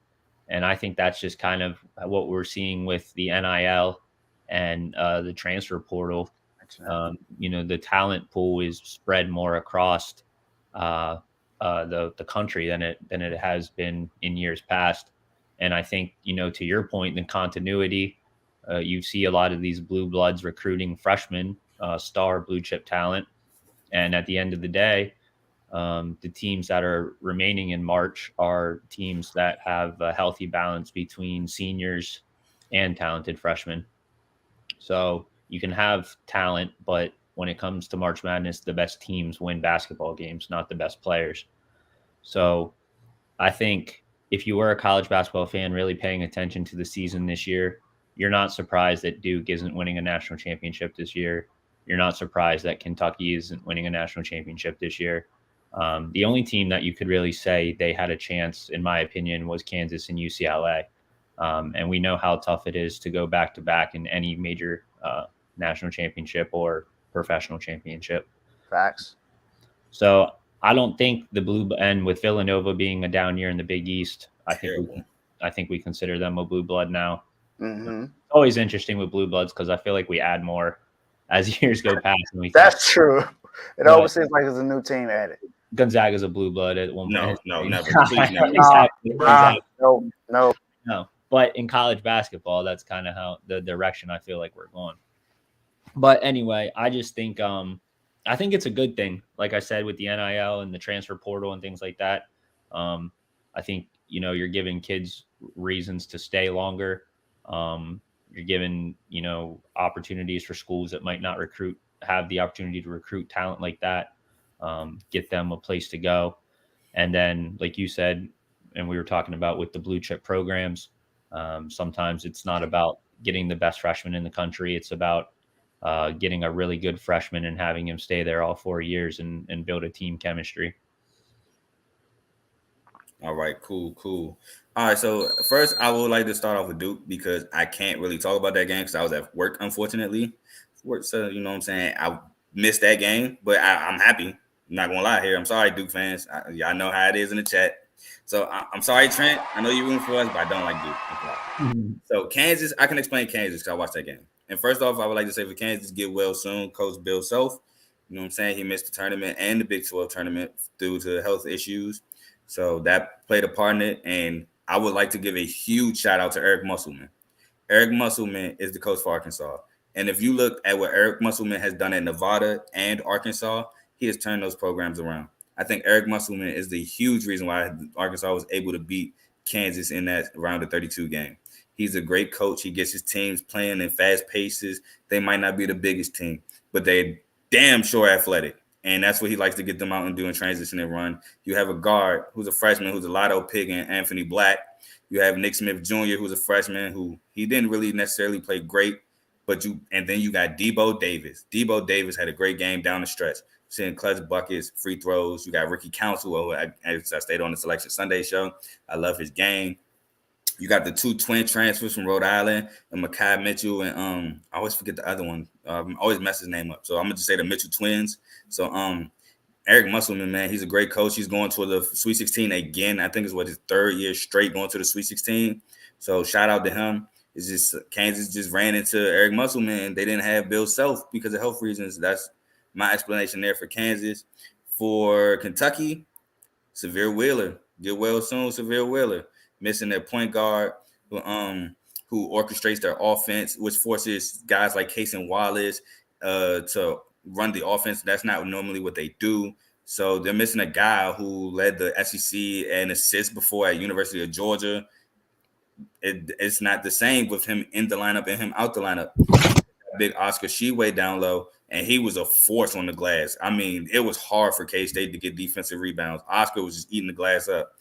And I think that's just kind of what we're seeing with the NIL and the transfer portal. The talent pool is spread more across the country than it has been in years past. And I think, to your point, the continuity, you see a lot of these blue bloods recruiting freshmen, star blue chip talent. And at the end of the day, the teams that are remaining in March are teams that have a healthy balance between seniors and talented freshmen. So you can have talent, but when it comes to March Madness, the best teams win basketball games, not the best players. So I think if you were a college basketball fan really paying attention to the season this year, you're not surprised that Duke isn't winning a national championship this year. You're not surprised that Kentucky isn't winning a national championship this year. The only team that you could really say they had a chance, in my opinion, was Kansas and UCLA. And we know how tough it is to go back to back in any major national championship or professional championship. Facts. So I don't think the blue, and with Villanova being a down year in the Big East, I think we consider them a blue blood now. Mm-hmm. It's always interesting with blue bloods because I feel like we add more as years go past. And That's true. It always seems like it's a new team added. Gonzaga's a blue blood at one point. No, never. Please, never. Exactly. No. But in college basketball, that's kind of how the direction I feel like we're going. But anyway, I just think I think it's a good thing. Like I said, with the NIL and the transfer portal and things like that, I think you're giving kids reasons to stay longer. You're giving opportunities for schools that might not have the opportunity to recruit talent like that, get them a place to go. And then, like you said, and we were talking about with the blue chip programs, sometimes it's not about getting the best freshman in the country. It's about getting a really good freshman and having him stay there all 4 years and build a team chemistry. All right, cool. All right, so first I would like to start off with Duke because I can't really talk about that game because I was at work, unfortunately. So, you know what I'm saying? I missed that game, but I'm happy. I'm not going to lie here. I'm sorry, Duke fans. Y'all know how it is in the chat. So I'm sorry, Trent. I know you're rooting for us, but I don't like Duke. Mm-hmm. So Kansas, I can explain Kansas because I watched that game. And first off, I would like to say for Kansas, get well soon. Coach Bill Self, you know what I'm saying? He missed the tournament and the Big 12 tournament due to health issues. So that played a part in it. And I would like to give a huge shout out to Eric Musselman. Eric Musselman is the coach for Arkansas. And if you look at what Eric Musselman has done at Nevada and Arkansas, he has turned those programs around. I think Eric Musselman is the huge reason why Arkansas was able to beat Kansas in that round of 32 game. He's a great coach. He gets his teams playing in fast paces. They might not be the biggest team, but they're damn sure athletic. And that's what he likes to get them out and do in transition and run. You have a guard who's a freshman who's a lotto pig and Anthony Black. You have Nick Smith Jr., who's a freshman who he didn't really necessarily play great, and then you got Debo Davis. Debo Davis had a great game down the stretch, seeing clutch buckets, free throws. You got Ricky Council, who I stayed on the Selection Sunday show. I love his game. You got the two twin transfers from Rhode Island, and Makai Mitchell, and I always forget the other one. I always mess his name up. So I'm gonna just say the Mitchell twins. So Eric Musselman, man, he's a great coach. He's going to the Sweet 16 again. I think it's his third year straight going to the Sweet 16. So shout out to him. It's just Kansas just ran into Eric Musselman. They didn't have Bill Self because of health reasons. That's my explanation there for Kansas. For Kentucky, Severe Wheeler. Get well soon, Severe Wheeler. Missing their point guard who orchestrates their offense, which forces guys like Case and Wallace to run the offense. That's not normally what they do. So they're missing a guy who led the SEC and assists before at University of Georgia. It's not the same with him in the lineup and him out the lineup. Big Oscar Sheway down low, and he was a force on the glass. I mean, it was hard for K-State to get defensive rebounds. Oscar was just eating the glass up.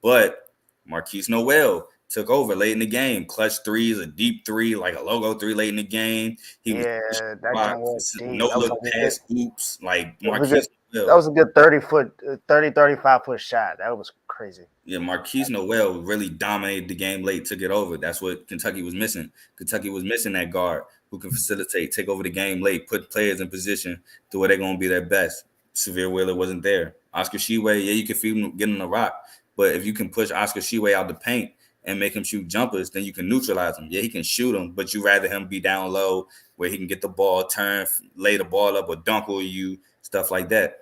But Marquise Noel took over late in the game. Clutch threes, a deep three, like a logo three late in the game. He was that joint was deep. no That was look like pass oops. Like that Marquise that was a good 35-foot shot. That was crazy. Yeah, Marquise Noel really dominated the game late, took it over. That's what Kentucky was missing. Kentucky was missing that guard who can facilitate, take over the game late, put players in position to where they're going to be their best. Severe Wheeler wasn't there. Oscar Sheway, yeah, you can feed him, get him the rock. But if you can push Oscar Sheway out the paint and make him shoot jumpers, then you can neutralize him. Yeah, he can shoot them, but you rather him be down low where he can get the ball, turn, lay the ball up, or dunk on you, stuff like that.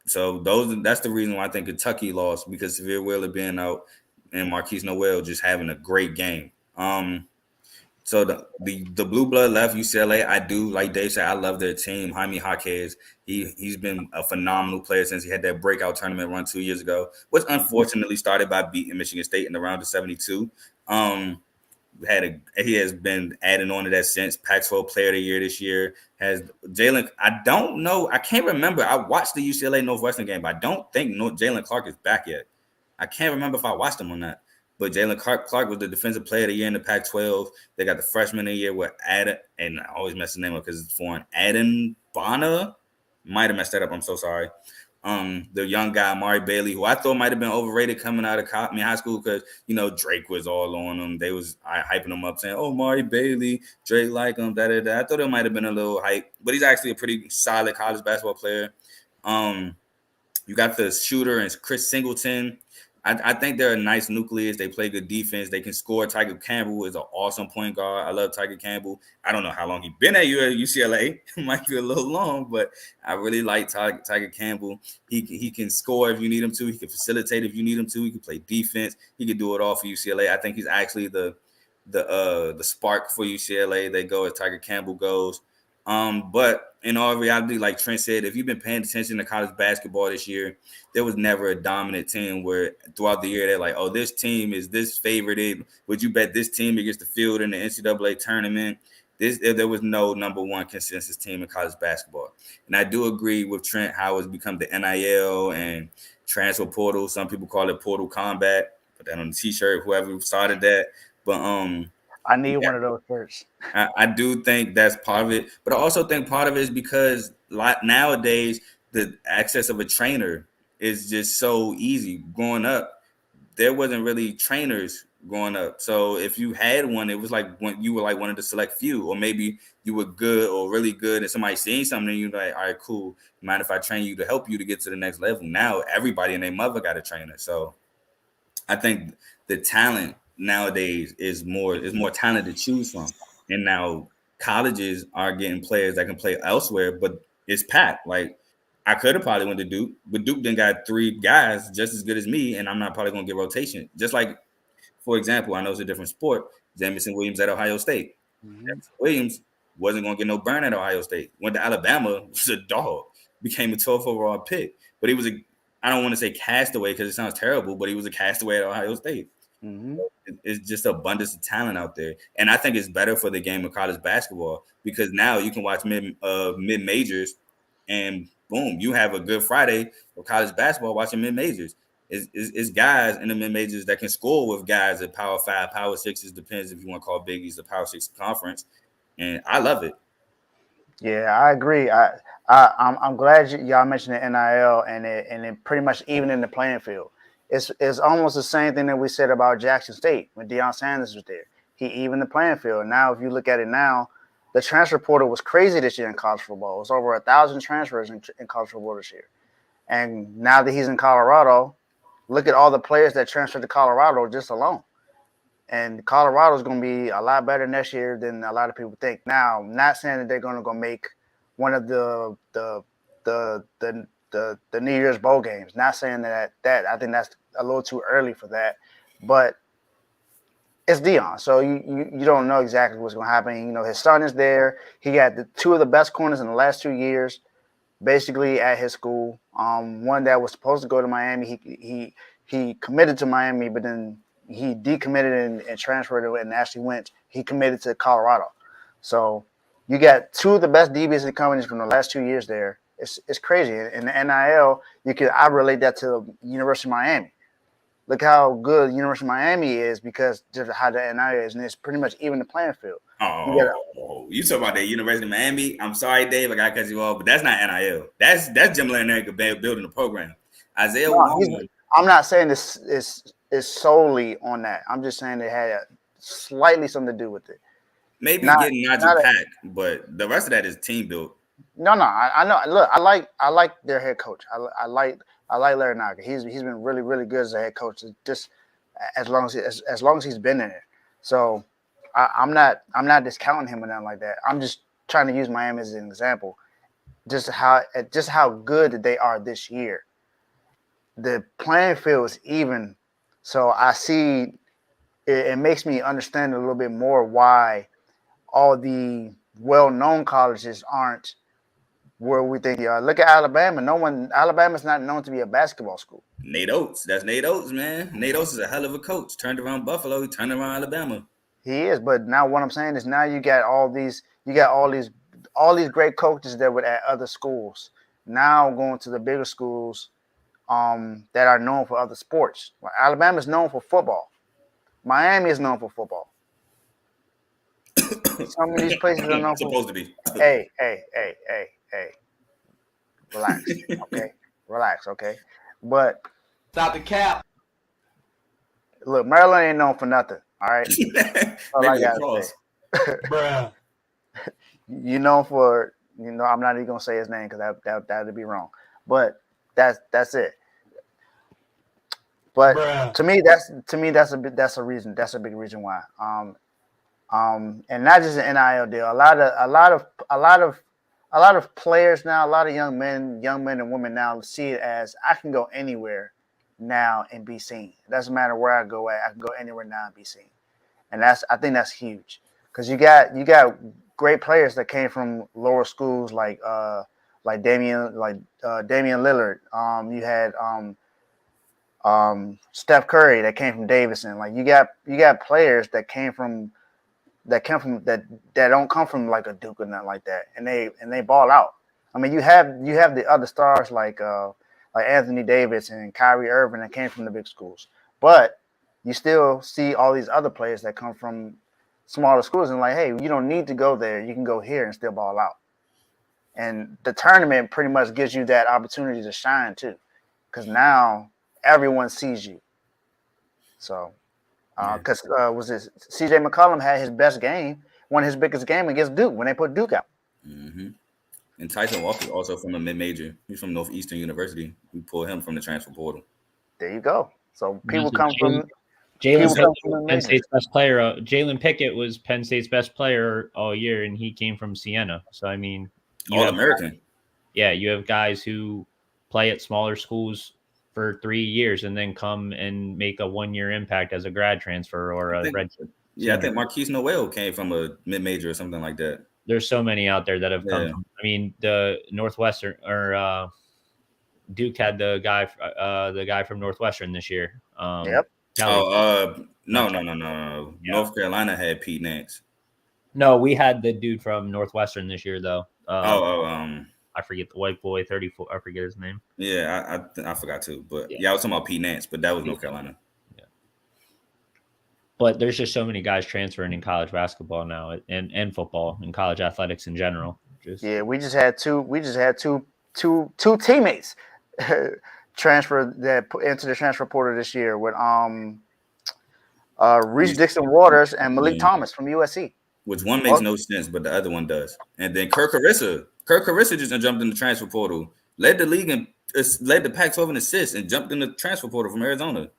So that's the reason why I think Kentucky lost, because Severe Wheeler being out and Marquise Noel just having a great game. So the blue blood left UCLA. I do, like Dave said, I love their team. Jaime Jaquez, he's been a phenomenal player since he had that breakout tournament run 2 years ago, which unfortunately started by beating Michigan State in the round of 72. He has been adding on to that since. Pac-12 Player of the Year this year has Jalen. I don't know. I can't remember. I watched the UCLA Northwestern game, but I don't think Jalen Clark is back yet. I can't remember if I watched him or not. But Jalen Clark was the Defensive Player of the Year in the Pac-12. They got the Freshman of the Year with Adam, and I always mess his name up because it's foreign. Adam Bonner. Might have messed that up. I'm so sorry. The young guy, Amari Bailey, who I thought might have been overrated coming out of high school because, Drake was all on him. They was hyping him up saying, oh, Amari Bailey, Drake like him, da-da-da. I thought it might have been a little hype, but he's actually a pretty solid college basketball player. You got the shooter and Chris Singleton. I think they're a nice nucleus. They play good defense. They can score. Tiger Campbell is an awesome point guard. I love Tiger Campbell. I don't know how long he's been at UCLA. It might be a little long, but I really like Tiger Campbell. He can score if you need him to. He can facilitate if you need him to. He can play defense. He can do it all for UCLA. I think he's actually the spark for UCLA. They go as Tiger Campbell goes. But in all reality, like Trent said, if you've been paying attention to college basketball this year, there was never a dominant team where throughout the year they're like, oh, this team is this favored. Would you bet this team against the field in the NCAA tournament? There was no number one consensus team in college basketball. And I do agree with Trent how it's become the NIL and transfer portal. Some people call it portal combat. Put that on the t-shirt, whoever started that. But I need one of those shirts. I do think that's part of it, but I also think part of it is because nowadays the access of a trainer is just so easy. Growing up, there wasn't really trainers growing up, so if you had one, it was like when you were like one of the select few, or maybe you were good or really good, and somebody saying something, and you're like, all right, cool. Mind if I train you to help you to get to the next level? Now everybody and their mother got a trainer, so I think the talent nowadays is more talent to choose from. And now colleges are getting players that can play elsewhere, but it's packed. Like I could have probably went to Duke, but Duke then got 3 guys just as good as me, and I'm not probably gonna get rotation. Just like, for example, I know it's a different sport. Jamison Williams at Ohio State. Jamison Williams wasn't gonna get no burn at Ohio State. Went to Alabama, was a dog, became a 12th overall pick. But he was I don't want to say castaway because it sounds terrible, but he was a castaway at Ohio State. Mm-hmm. It's just abundance of talent out there, and I think it's better for the game of college basketball because now you can watch mid majors, and boom, you have a good Friday of college basketball watching mid majors. It's guys in the mid majors that can score with guys at Power 5, Power 6s, depends if you want to call Big East the Power 6 conference, and I love it. Yeah, I agree. I'm glad y'all mentioned the NIL and it pretty much even in the playing field. It's almost the same thing that we said about Jackson State when Deion Sanders was there. He evened the playing field. Now, if you look at it now, the transfer portal was crazy this year in college football. It was over 1,000 transfers in college football this year. And now that he's in Colorado, look at all the players that transferred to Colorado just alone. And Colorado is going to be a lot better next year than a lot of people think. Now, not saying that they're going to go make one of the New Year's bowl games. Not saying that I think that's a little too early for that, but it's Deion, so you don't know exactly what's going to happen. His son is there. He got 2 of the best corners in the last 2 years, basically at his school. One that was supposed to go to Miami, he committed to Miami, but then he decommitted and transferred and actually went. He committed to Colorado. So you got two of the best DBs in the companies from the last 2 years there. It's crazy. In the NIL, I relate that to the University of Miami. Look how good University of Miami is because just how the NIL is, and it's pretty much even the playing field. You talk about that University of Miami. I'm sorry, Dave, I got to cut you off, but that's not NIL. That's Jim Larinaga building the program. Isaiah Wong. I'm not saying this is solely on that. I'm just saying it had slightly something to do with it. Maybe getting Nigel Pack, but the rest of that is team built. No, I know. Look, I like their head coach. I like Larinaga. He's been really, really good as a head coach. Just as long as he's been in it. So I'm not discounting him or nothing like that. I'm just trying to use Miami as an example. Just how good they are this year. The playing field is even. So I see it makes me understand a little bit more why all the well-known colleges aren't where we think they are. Look at Alabama. Alabama's not known to be a basketball school. Nate Oates. That's Nate Oates, man. Nate Oates is a hell of a coach. Turned around Buffalo. He turned around Alabama. He is, but now what I'm saying is now you got all these great coaches that were at other schools. Now going to the bigger schools that are known for other sports. Well, Alabama is known for football. Miami is known for football. Some of these places are known supposed to be. Hey. Relax, okay? Relax, okay? But stop the cap. Look, Maryland ain't known for nothing, all right? All I gotta say. Bruh. You know for I'm not even gonna say his name because that'd be wrong. But that's it. But Bruh. to me that's a reason. That's a big reason why. And not just an NIL deal. A lot of players now, a lot of young men and women now see it as I can go anywhere now and be seen. It doesn't matter where I go at. I can go anywhere now and be seen. And I think that's huge because you got great players that came from lower schools like Damian Lillard. You had Steph Curry that came from Davidson. Like you got players that don't come from like a Duke or nothing like that, and they ball out. I mean, you have the other stars like Anthony Davis and Kyrie Irving that came from the big schools, but you still see all these other players that come from smaller schools and like, hey, you don't need to go there. You can go here and still ball out. And the tournament pretty much gives you that opportunity to shine too, because now everyone sees you. So. Because was it C.J. McCollum had his best game, won his biggest game against Duke when they put Duke out. Mm-hmm. And Tyson Walker also from a mid-major. He's from Northeastern University. We pulled him from the transfer portal. There you go. So people come from Jalen Pickett, Penn State's best player. Jalen Pickett was Penn State's best player all year, and he came from Siena. So I mean, All-American. Yeah, you have guys who play at smaller schools for 3 years and then come and make a 1-year impact as a grad transfer or a redshirt. Yeah, I think Marquise Noel came from a mid-major or something like that. There's so many out there that have come from. I mean, the Northwestern or Duke had the guy from Northwestern this year. Yep. No. Yeah. North Carolina had Pete Nance. No, we had the dude from Northwestern this year though. I forget the white boy, 34. I forget his name. Yeah, I forgot too. But I was talking about Pete Nance, but that was North Carolina. Yeah. But there's just so many guys transferring in college basketball now and football and college athletics in general. We just had two teammates transfer that into the transfer portal this year with Reese Dixon Waters and Malik Thomas from USC. Which one makes no sense, but the other one does. And then Kirk Carissa just jumped in the transfer portal, led the league and led the Pac-12 in assists, and jumped in the transfer portal from Arizona.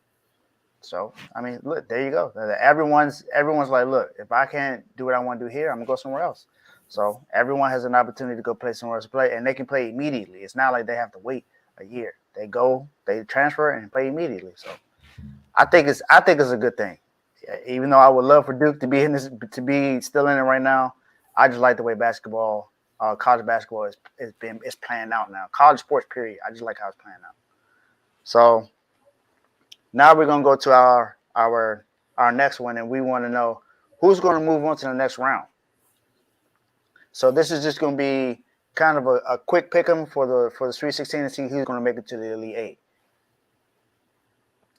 So I mean, look, there you go. Everyone's like, look, if I can't do what I want to do here, I'm gonna go somewhere else. So everyone has an opportunity to go play somewhere else to play, and they can play immediately. It's not like they have to wait a year. They go, they transfer, and play immediately. So I think it's a good thing. Even though I would love for Duke to be still in it right now, I just like the way basketball college basketball is playing out now. College sports, period. I just like how it's playing out. So now we're gonna go to our next one, and we want to know who's going to move on to the next round. So this is just going to be kind of a quick pick 'em for the Sweet 16 to see who's going to make it to the Elite Eight.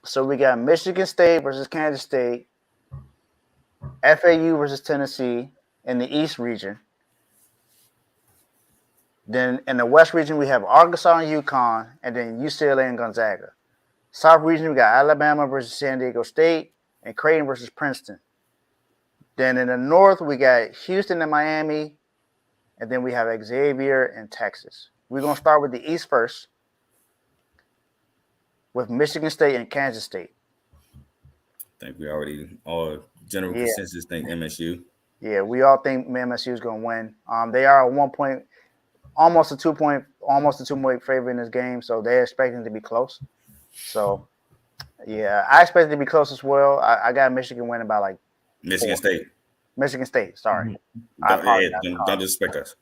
So we got Michigan State versus Kansas State, FAU versus Tennessee in the East region. Then in the West region, we have Arkansas and UConn, and then UCLA and Gonzaga. South region, we got Alabama versus San Diego State, and Creighton versus Princeton. Then in the North, we got Houston and Miami, and then we have Xavier and Texas. We're going to start with the East first, with Michigan State and Kansas State. I think we already all general consensus think MSU. Yeah, we all think MSU is going to win. They are a 1 point, almost a 2 point favorite in this game, so they're expecting to be close. So, yeah, I expect it to be close as well. I got Michigan winning by like Michigan 4. State. Michigan State, sorry. Don't disrespect us.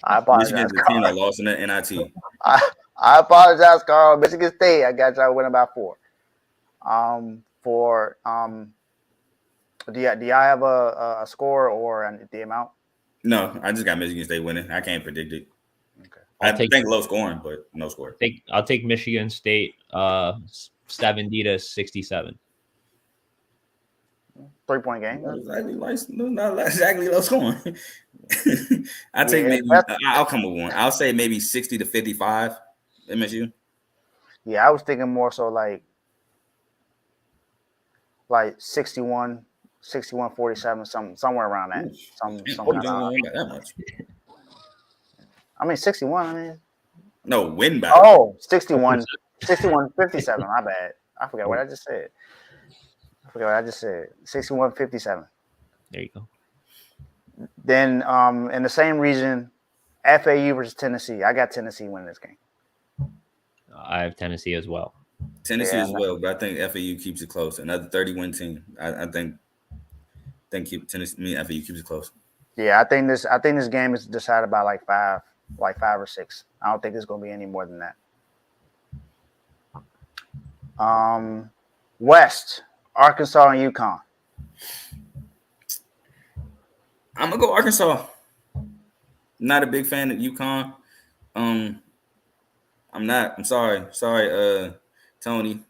I apologize. Michigan's the team that lost in the NIT. I apologize, Carl. Michigan State, I got y'all winning by 4. Do y'all have a score or the amount? No, I just got Michigan State winning. I can't predict it. Okay. I think low scoring, but no score. I'll take Michigan State 70 to 67. 3-point game. Not exactly low scoring. I take maybe. I'll come with one. I'll say maybe 60 to 55. MSU. Yeah, I was thinking more so like 61, 47, somewhere around that. That much. I mean 61. I mean. No, win by. Oh, 61, 57. My bad. I forgot what I just said. 61-57. There you go. Then in the same region, FAU versus Tennessee. I got Tennessee winning this game. I have Tennessee as well. Tennessee as well, but I think FAU keeps it close. Another 30-win team. I think keep Tennessee. FAU keeps it close. Yeah, I think this game is decided by like 5 or 6. I don't think it's going to be any more than that. West, Arkansas and UConn. I'm gonna go Arkansas. Not a big fan of UConn. I'm not. I'm sorry. Tony.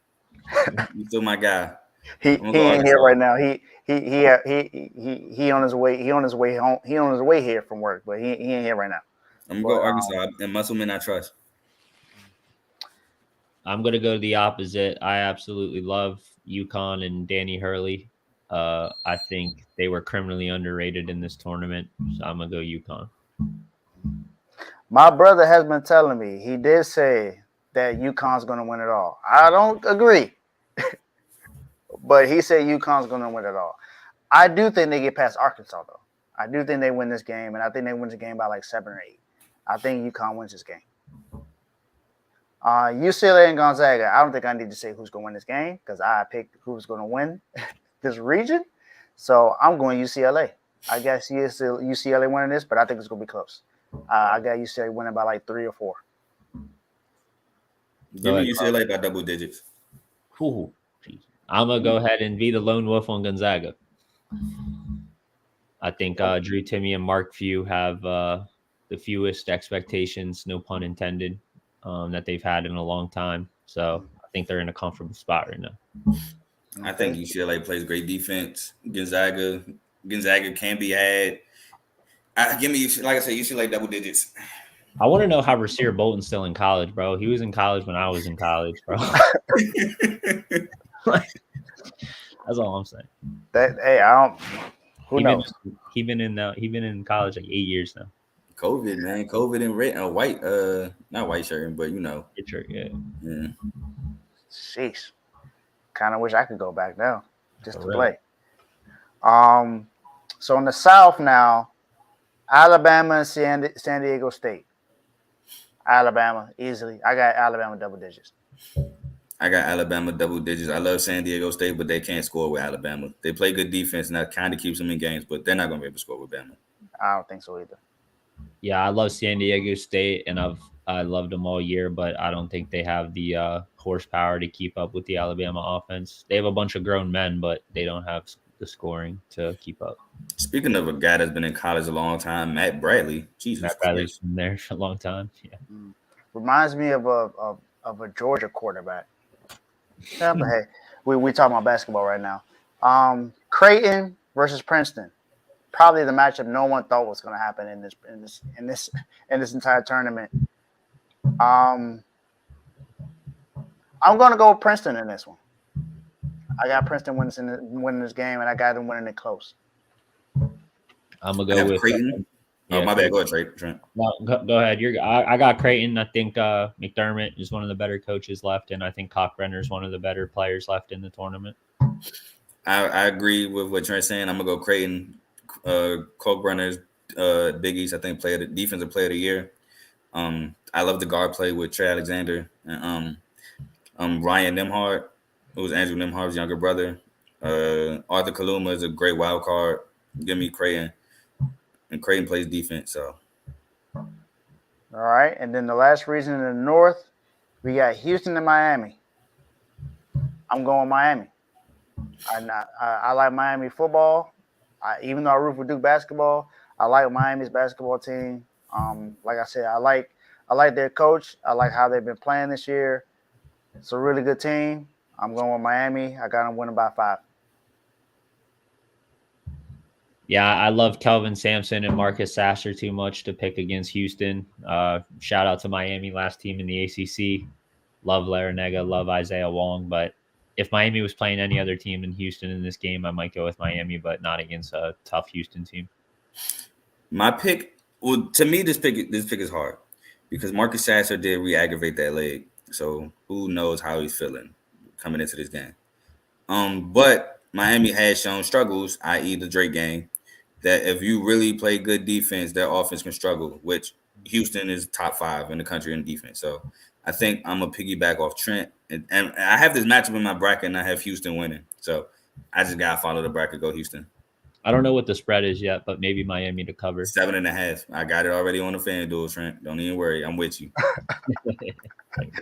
You're still my guy. He ain't here right now. He on his way. He on his way home. He on his way here from work, but he ain't here right now. I'm gonna go Arkansas and Musselman. I trust. I'm gonna go the opposite. I absolutely love UConn and Danny Hurley. I think they were criminally underrated in this tournament, so I'm gonna go UConn. My brother has been telling me, he did say that UConn's going to win it all. I don't agree, but he said UConn's going to win it all. I do think they get past Arkansas, though. I do think they win this game, and I think they win the game by like 7 or 8. I think UConn wins this game. UCLA and Gonzaga, I don't think I need to say who's going to win this game because I picked who's going to win this region. So I'm going UCLA. I guess UCLA winning this, but I think it's going to be close. I got UCLA winning by like 3 or 4. Give me UCLA by double digits. Ooh, I'm going to go ahead and be the lone wolf on Gonzaga. I think Drew Timme and Mark Few have the fewest expectations, no pun intended, that they've had in a long time. So I think they're in a comfortable spot right now. I think UCLA plays great defense. Gonzaga can be had. Give me, like I said, UCLA double digits. I want to know how Rasir Bolton's still in college, bro. He was in college when I was in college, bro. That's all I'm saying. I don't. Who knows? He been in college like 8 years now. COVID, man. COVID and red, white, not white shirt, but you know. Shirt, yeah. Sheesh. Kind of wish I could go back now just to play. So in the South now, Alabama and San Diego State. Alabama easily. I got Alabama double digits. I got Alabama double digits. I love San Diego State, but they can't score with Alabama. They play good defense, and that kind of keeps them in games, but they're not going to be able to score with Bama. I don't think so either. Yeah, I love San Diego State, and I loved them all year, but I don't think they have the horsepower to keep up with the Alabama offense. They have a bunch of grown men, but they don't have the scoring to keep up. Speaking of a guy that's been in college a long time, Matt Bradley. Jesus Matt Bradley's Christ. been there for a long time. Yeah. Reminds me of a Georgia quarterback. Yeah, but hey, we talking about basketball right now. Creighton versus Princeton. Probably the matchup no one thought was going to happen in this entire tournament. I'm going to go with Princeton in this one. I got Princeton winning this game, and I got them winning it close. I'm gonna I go have with Creighton. yeah. My bad. Go ahead, Trent. No, go ahead. I got Creighton. I think McDermott is one of the better coaches left, and I think Cockbrenner is one of the better players left in the tournament. I agree with what Trent's saying. I'm gonna go Creighton. Kalkbrenner's Big East, I think, defensive player of the year. I love the guard play with Trey Alexander and Ryan Nembhard, who was Andrew Nembhard's younger brother. Arthur Kaluma is a great wild card. Give me Creighton, and Creighton plays defense. So, all right, and then the last reason in the North, we got Houston and Miami. I'm going Miami. I like Miami football. Even though I root for Duke basketball, I like Miami's basketball team. Like I said, I like their coach. I like how they've been playing this year. It's a really good team. I'm going with Miami. I got them winning by 5. Yeah, I love Kelvin Sampson and Marcus Sasser too much to pick against Houston. Shout out to Miami, last team in the ACC. Love Larinaga, love Isaiah Wong. But if Miami was playing any other team in Houston in this game, I might go with Miami, but not against a tough Houston team. my pick. Well, to me, this pick is hard because Marcus Sasser did re-aggravate that leg. So who knows how he's feeling coming into this game? But Miami has shown struggles, i.e., the Drake game, that if you really play good defense, their offense can struggle, which Houston is top 5 in the country in defense. So I think I'm going to piggyback off Trent. And I have this matchup in my bracket, and I have Houston winning. So I just got to follow the bracket, go Houston. I don't know what the spread is yet, but maybe Miami to cover. 7.5. I got it already on the FanDuel, Trent. Don't even worry. I'm with you.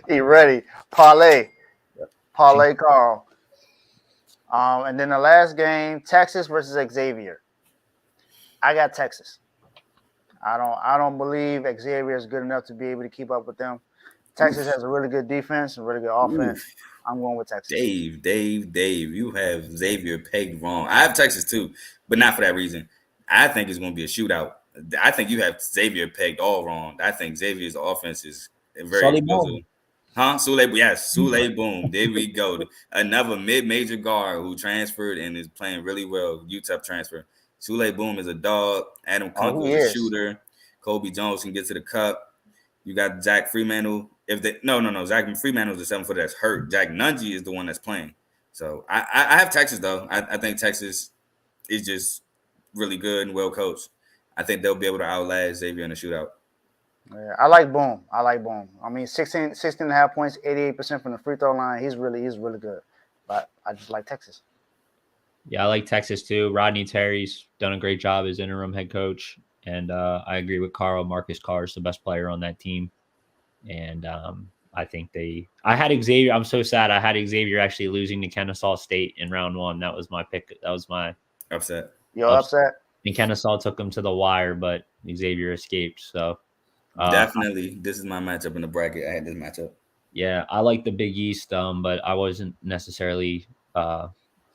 He ready. Parlay. Parlay Carl. And then the last game, Texas versus Xavier. I got Texas. I don't believe Xavier is good enough to be able to keep up with them. Texas has a really good defense and really good offense. Oof. I'm going with Texas. Dave, you have Xavier pegged wrong. I have Texas too, but not for that reason. I think it's going to be a shootout. I think you have Xavier pegged all wrong. I think Xavier's offense is very explosive. Sule Boom. There we go. Another mid-major guard who transferred and is playing really well. UTEP transfer. Sule Boom is a dog. Adam Kunkel is a shooter. Kobe Jones can get to the cup. You got Zach Freemantle. Zach Freemantle is the 7-footer that's hurt. Jack Nungy is the one that's playing. So I have Texas though. I think Texas is just really good and well coached. I think they'll be able to outlast Xavier in a shootout. Yeah, I like Boom. I mean, 16 and a half points, 88% from the free throw line. He's really good. But I just like Texas. Yeah, I like Texas too. Rodney Terry's done a great job as interim head coach. And I agree with Carl. Marcus Carr is the best player on that team. And I think I had Xavier. I'm so sad. I had Xavier actually losing to Kennesaw State in round 1. That was my pick. That was my upset. You're upset? And Kennesaw took him to the wire, but Xavier escaped. So definitely, this is my matchup in the bracket. I had this matchup. Yeah, I like the Big East, but I wasn't necessarily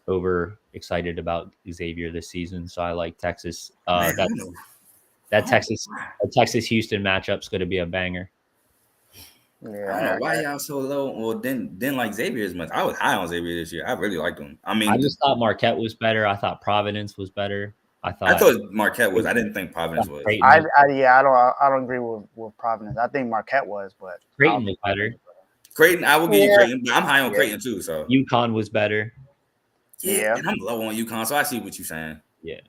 over excited about Xavier this season. So I like Texas. That Texas Houston matchup's going to be a banger. Yeah, I don't know why y'all so low. Well, didn't like Xavier as much. I was high on Xavier this year. I really liked him. I mean, I just thought Marquette was better. I thought Providence was better. I thought Marquette was. I didn't think Providence was. I don't agree with Providence. I think Marquette was, but Creighton was better. Creighton, I will give you Creighton, but I'm high on Creighton too. So UConn was better. Yeah, and I'm low on UConn, so I see what you're saying. Yeah.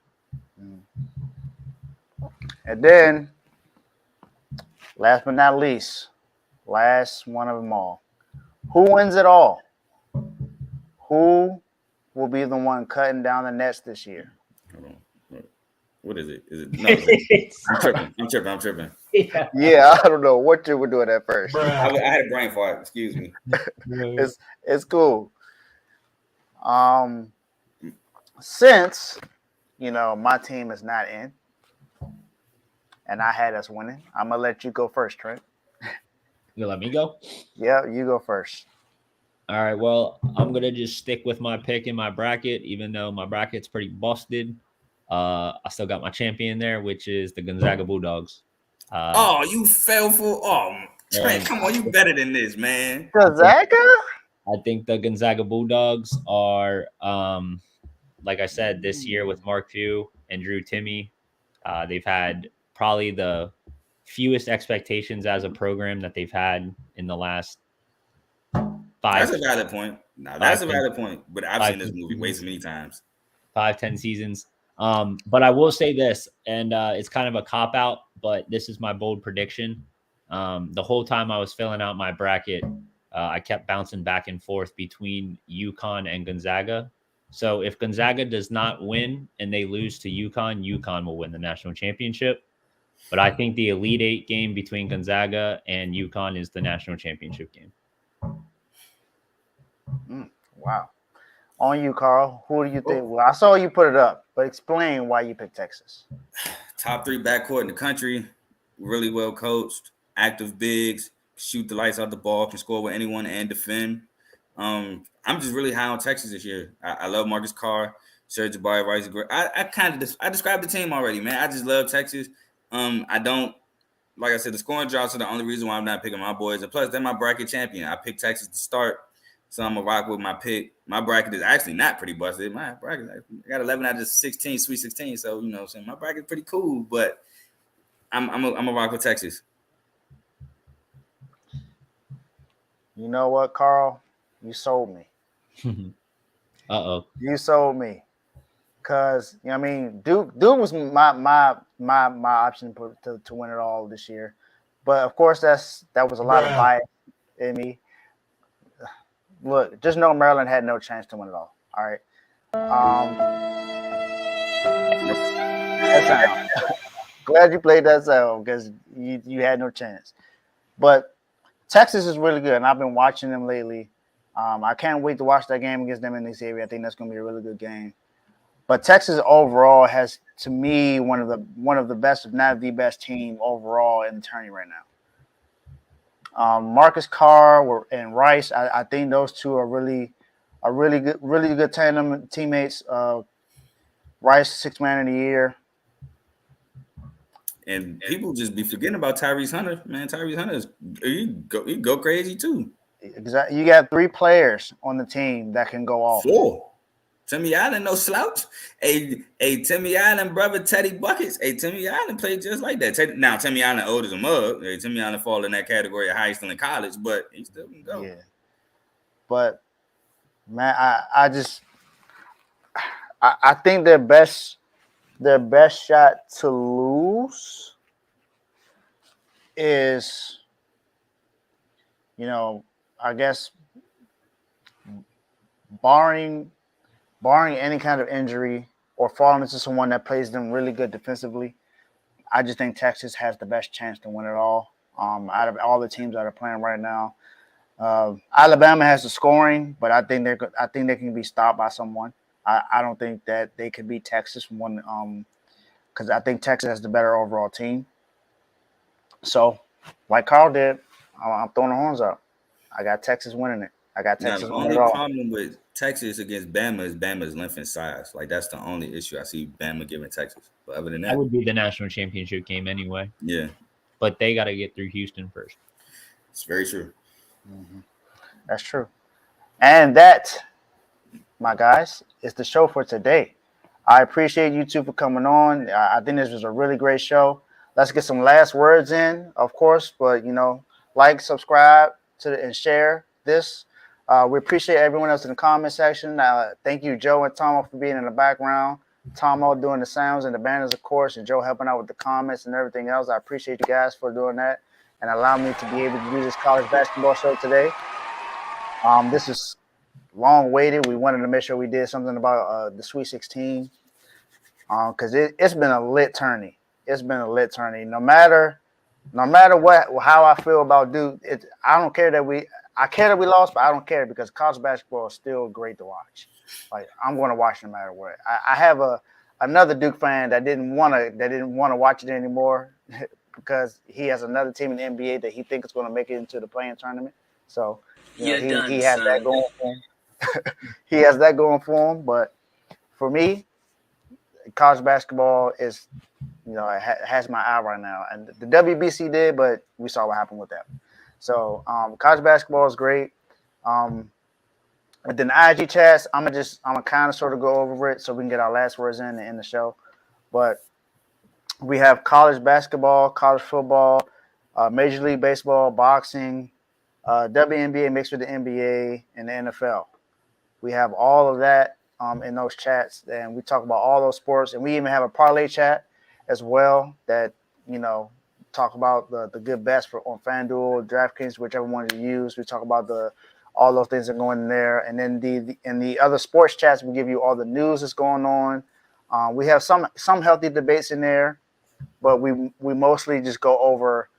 And then, last but not least, last one of them all. Who wins it all? Who will be the one cutting down the nets this year? What is it? Is it no? I'm tripping. Yeah, I don't know what you were doing at first. I had a brain fart. Excuse me. It's cool. Since my team is not in, and I had us winning, I'm gonna let you go first, Trent. You let me go? Yeah, you go first. All right. Well, I'm gonna just stick with my pick in my bracket, even though my bracket's pretty busted. I still got my champion there, which is the Gonzaga Bulldogs. Oh, you fell for. Oh, Trent, and come on, you better than this, man. Gonzaga? I think the Gonzaga Bulldogs are, like I said, this year with Mark Few and Drew Timme, they've had probably the fewest expectations as a program that they've had in the last That's a valid point. No, that's a valid point. But I've seen this 10 movie way too many times. 5-10 seasons. But I will say this, and it's kind of a cop out, but this is my bold prediction. The whole time I was filling out my bracket, I kept bouncing back and forth between UConn and Gonzaga. So if Gonzaga does not win and they lose to UConn, UConn will win the national championship. But I think the Elite Eight game between Gonzaga and UConn is the national championship game. Wow. On you, Carl. Who do you think? Well, I saw you put it up, but explain why you picked Texas. Top 3 backcourt in the country, really well coached, active bigs, shoot the lights out the ball, can score with anyone and defend. I'm just really high on Texas this year. I love Marcus Carr, Serge Jabari Rice. I described the team already, man. I just love Texas. I don't, like I said, the scoring drops are the only reason why I'm not picking my boys. And plus, they're my bracket champion. I picked Texas to start, so I'm going to rock with my pick. My bracket is actually not pretty busted. My bracket, I got 11 out of 16, Sweet 16. So, you know what I'm saying? My bracket's pretty cool, but I'm going to rock with Texas. You know what, Carl? You sold me. You sold me. Because, Duke was my option to win it all this year. But, of course, that was a lot of bias in me. Look, just know Maryland had no chance to win it all. All right. That sound. Glad you played that sound because you had no chance. But Texas is really good, and I've been watching them lately. I can't wait to watch that game against them in this area. I think that's going to be a really good game. But Texas overall has, to me, one of the best, if not the best team overall in the tourney right now. Marcus Carr and Rice, I think those two are really good tandem teammates. Rice, 6th man of the year. And people just be forgetting about Tyrese Hunter. Man, Tyrese Hunter he go crazy too. Exactly. You got 3 players on the team that can go off. 4. Timmy Allen, no slouch. Hey, Timmy Allen, brother, Teddy Buckets. Hey, Timmy Allen played just like that. Now, Timmy Allen old as a mug. Hey, Timmy Allen fall in that category of high school and college, but he still can go. Yeah. But, man, I think their best shot to lose is, I guess, barring any kind of injury or falling into someone that plays them really good defensively, I just think Texas has the best chance to win it all. Out of all the teams that are playing right now, Alabama has the scoring, but I think they can be stopped by someone. I don't think that they could beat Texas because I think Texas has the better overall team. So, like Carl did, I'm throwing the horns up. I got Texas winning it. I got Texas winning it all. The only problem with Texas against Bama is Bama's length and size. Like, that's the only issue I see Bama giving Texas. But other than that would be the national championship game anyway. Yeah. But they got to get through Houston first. It's very true. Mm-hmm. That's true. And that, my guys, is the show for today. I appreciate you two for coming on. I think this was a really great show. Let's get some last words in, of course. But, like, subscribe and share this. We appreciate everyone else in the comment section. Thank you, Joe and Tomo, for being in the background. Tomo doing the sounds and the banners, of course, and Joe helping out with the comments and everything else. I appreciate you guys for doing that and allow me to be able to do this college basketball show today. This is long awaited. We wanted to make sure we did something about the Sweet 16. because it's been a lit tourney. It's been a lit tourney. No matter what, how I feel about Duke, I don't care that I care that we lost, but I don't care because college basketball is still great to watch. Like I'm going to watch no matter what. I have another Duke fan that didn't want to watch it anymore because he has another team in the NBA that he thinks is going to make it into the playing tournament. So he has that going for him. He has that going for him. But for me, college basketball is it has my eye right now. And the WBC did, but we saw what happened with that. So college basketball is great. And then the IG chats, I'm gonna kind of sort of go over it so we can get our last words in the show. But we have college basketball, college football, Major League Baseball, boxing, WNBA mixed with the NBA, and the NFL. We have all of that in those chats, and we talk about all those sports, and we even have a parlay chat as well that talk about the good bets on FanDuel, DraftKings, whichever one you use. We talk about all those things that go in there, and then in the other sports chats, we give you all the news that's going on. We have some healthy debates in there, but we mostly just go over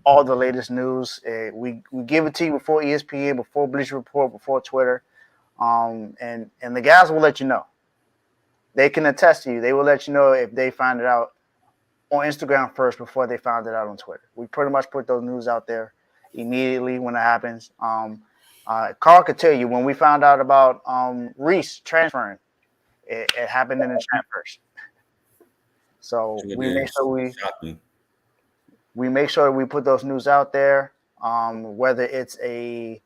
all the latest news. We give it to you before ESPN, before Bleacher Report, before Twitter. And the guys will let you know. They can attest to you. They will let you know if they find it out on Instagram first before they found it out on Twitter. We pretty much put those news out there immediately when it happens. Carl could tell you when we found out about Reese transferring, it happened in the chat first. So we make sure we put those news out there. Whether it's a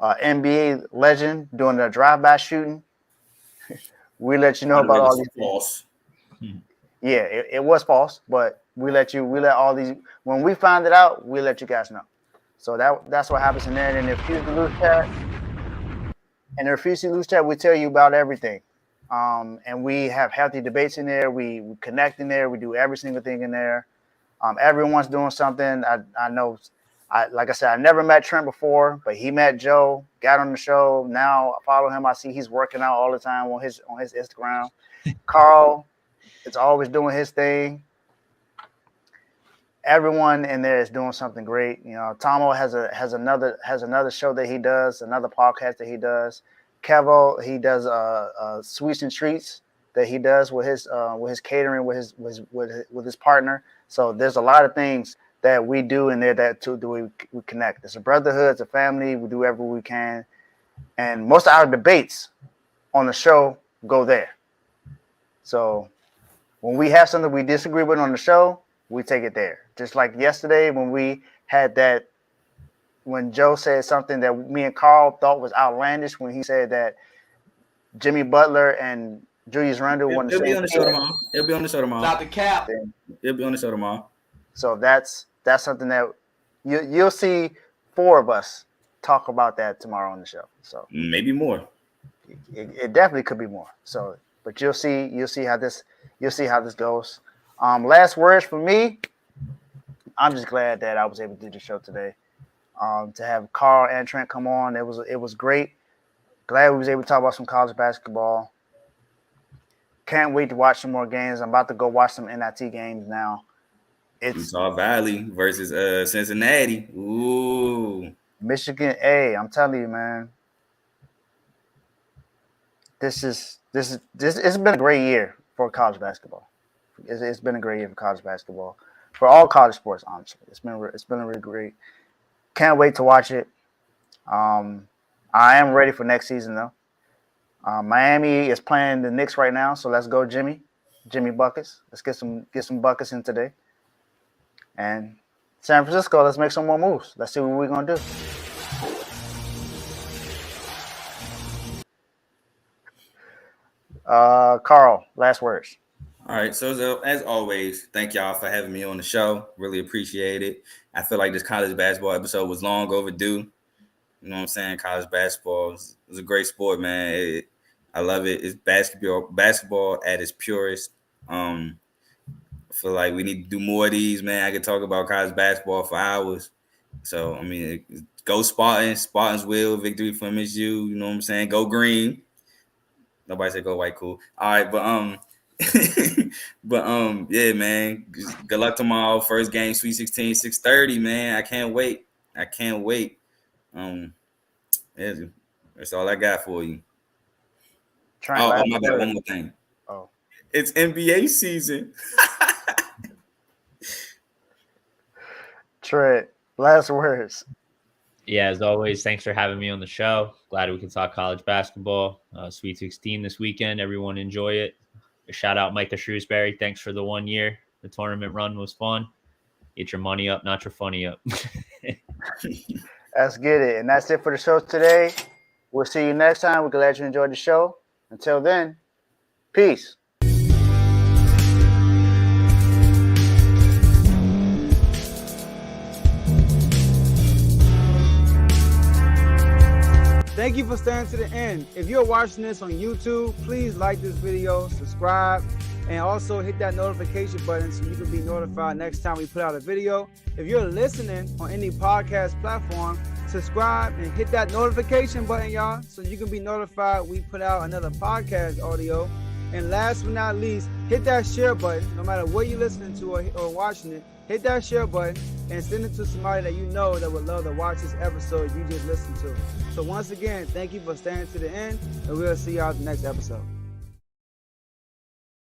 NBA legend doing a drive-by shooting, we let you know about all these things. Yeah, it was false, but we let all these. When we find it out, we let you guys know. So that's what happens in there. And in the Refuse to Lose chat, we tell you about everything. And we have healthy debates in there. We connect in there. We do every single thing in there. Everyone's doing something. I know. Like I said, I never met Trent before, but he met Joe, got on the show. Now I follow him. I see he's working out all the time on his Instagram. Carl is always doing his thing. Everyone in there is doing something great. Tomo has another show that he does, another podcast that he does. Kevo, he does sweets and treats that he does with his catering with his partner. So there's a lot of things that we do in there that we connect. It's a brotherhood, it's a family. We do everything we can, and most of our debates on the show go there. So when we have something we disagree with on the show, we take it there. Just like yesterday when we had that, when Joe said something that me and Carl thought was outlandish when he said that Jimmy Butler and Julius Randle won the same. He'll be on the show tomorrow. He'll be on the show tomorrow. Not the cap. He'll be on the show tomorrow. So that's something that you'll see 4 of us talk about that tomorrow on the show. So maybe more. It definitely could be more. So, but you'll see how this goes. Last words for me. I'm just glad that I was able to do the show today. To have Carl and Trent come on, it was great. Glad we was able to talk about some college basketball. Can't wait to watch some more games. I'm about to go watch some NIT games now. It's Utah Valley versus Cincinnati. Ooh, Michigan. Hey, I'm telling you, man. This it's been a great year for college basketball. It's been a great year for college basketball, for all college sports. Honestly, it's been a really great. Can't wait to watch it. I am ready for next season though. Miami is playing the Knicks right now, so let's go, Jimmy buckets. Let's get some buckets in today. And San Francisco, let's make some more moves. Let's see what we're gonna do. Carl, last words. All right. So as always, thank y'all for having me on the show. Really appreciate it. I feel like this college basketball episode was long overdue. You know what I'm saying? College basketball is a great sport, man. I love it. It's basketball at its purest. I feel like we need to do more of these, man. I could talk about college basketball for hours. So, I mean, go Spartans. Spartans will. Victory for MSU. You know what I'm saying? Go green. Nobody said go white, cool. All right, but But yeah, man. Good luck tomorrow. First game, Sweet 16, 6:30, man. I can't wait. Yeah, that's all I got for you. Trent, Oh, last my bad. word. One more thing. Oh, It's NBA season. Trent, last words. Yeah, as always, thanks for having me on the show. Glad we can talk college basketball. Sweet 16 this weekend. Everyone enjoy it. A shout out Micah Shrewsbury. Thanks for the 1 year. The tournament run was fun. Get your money up, not your funny up. Let's get it. And that's it for the show today. We'll see you next time. We're glad you enjoyed the show. Until then, peace. Thank you for staying to the end. If you're watching this on YouTube, please like this video, subscribe, and also hit that notification button so you can be notified next time we put out a video. If you're listening on any podcast platform, subscribe and hit that notification button, y'all, so you can be notified we put out another podcast audio. And last but not least, hit that share button, no matter what you're listening to or watching it. Hit that share button and send it to somebody that you know that would love to watch this episode you just listened to. So once again, thank you for staying to the end, and we'll see y'all at the next episode.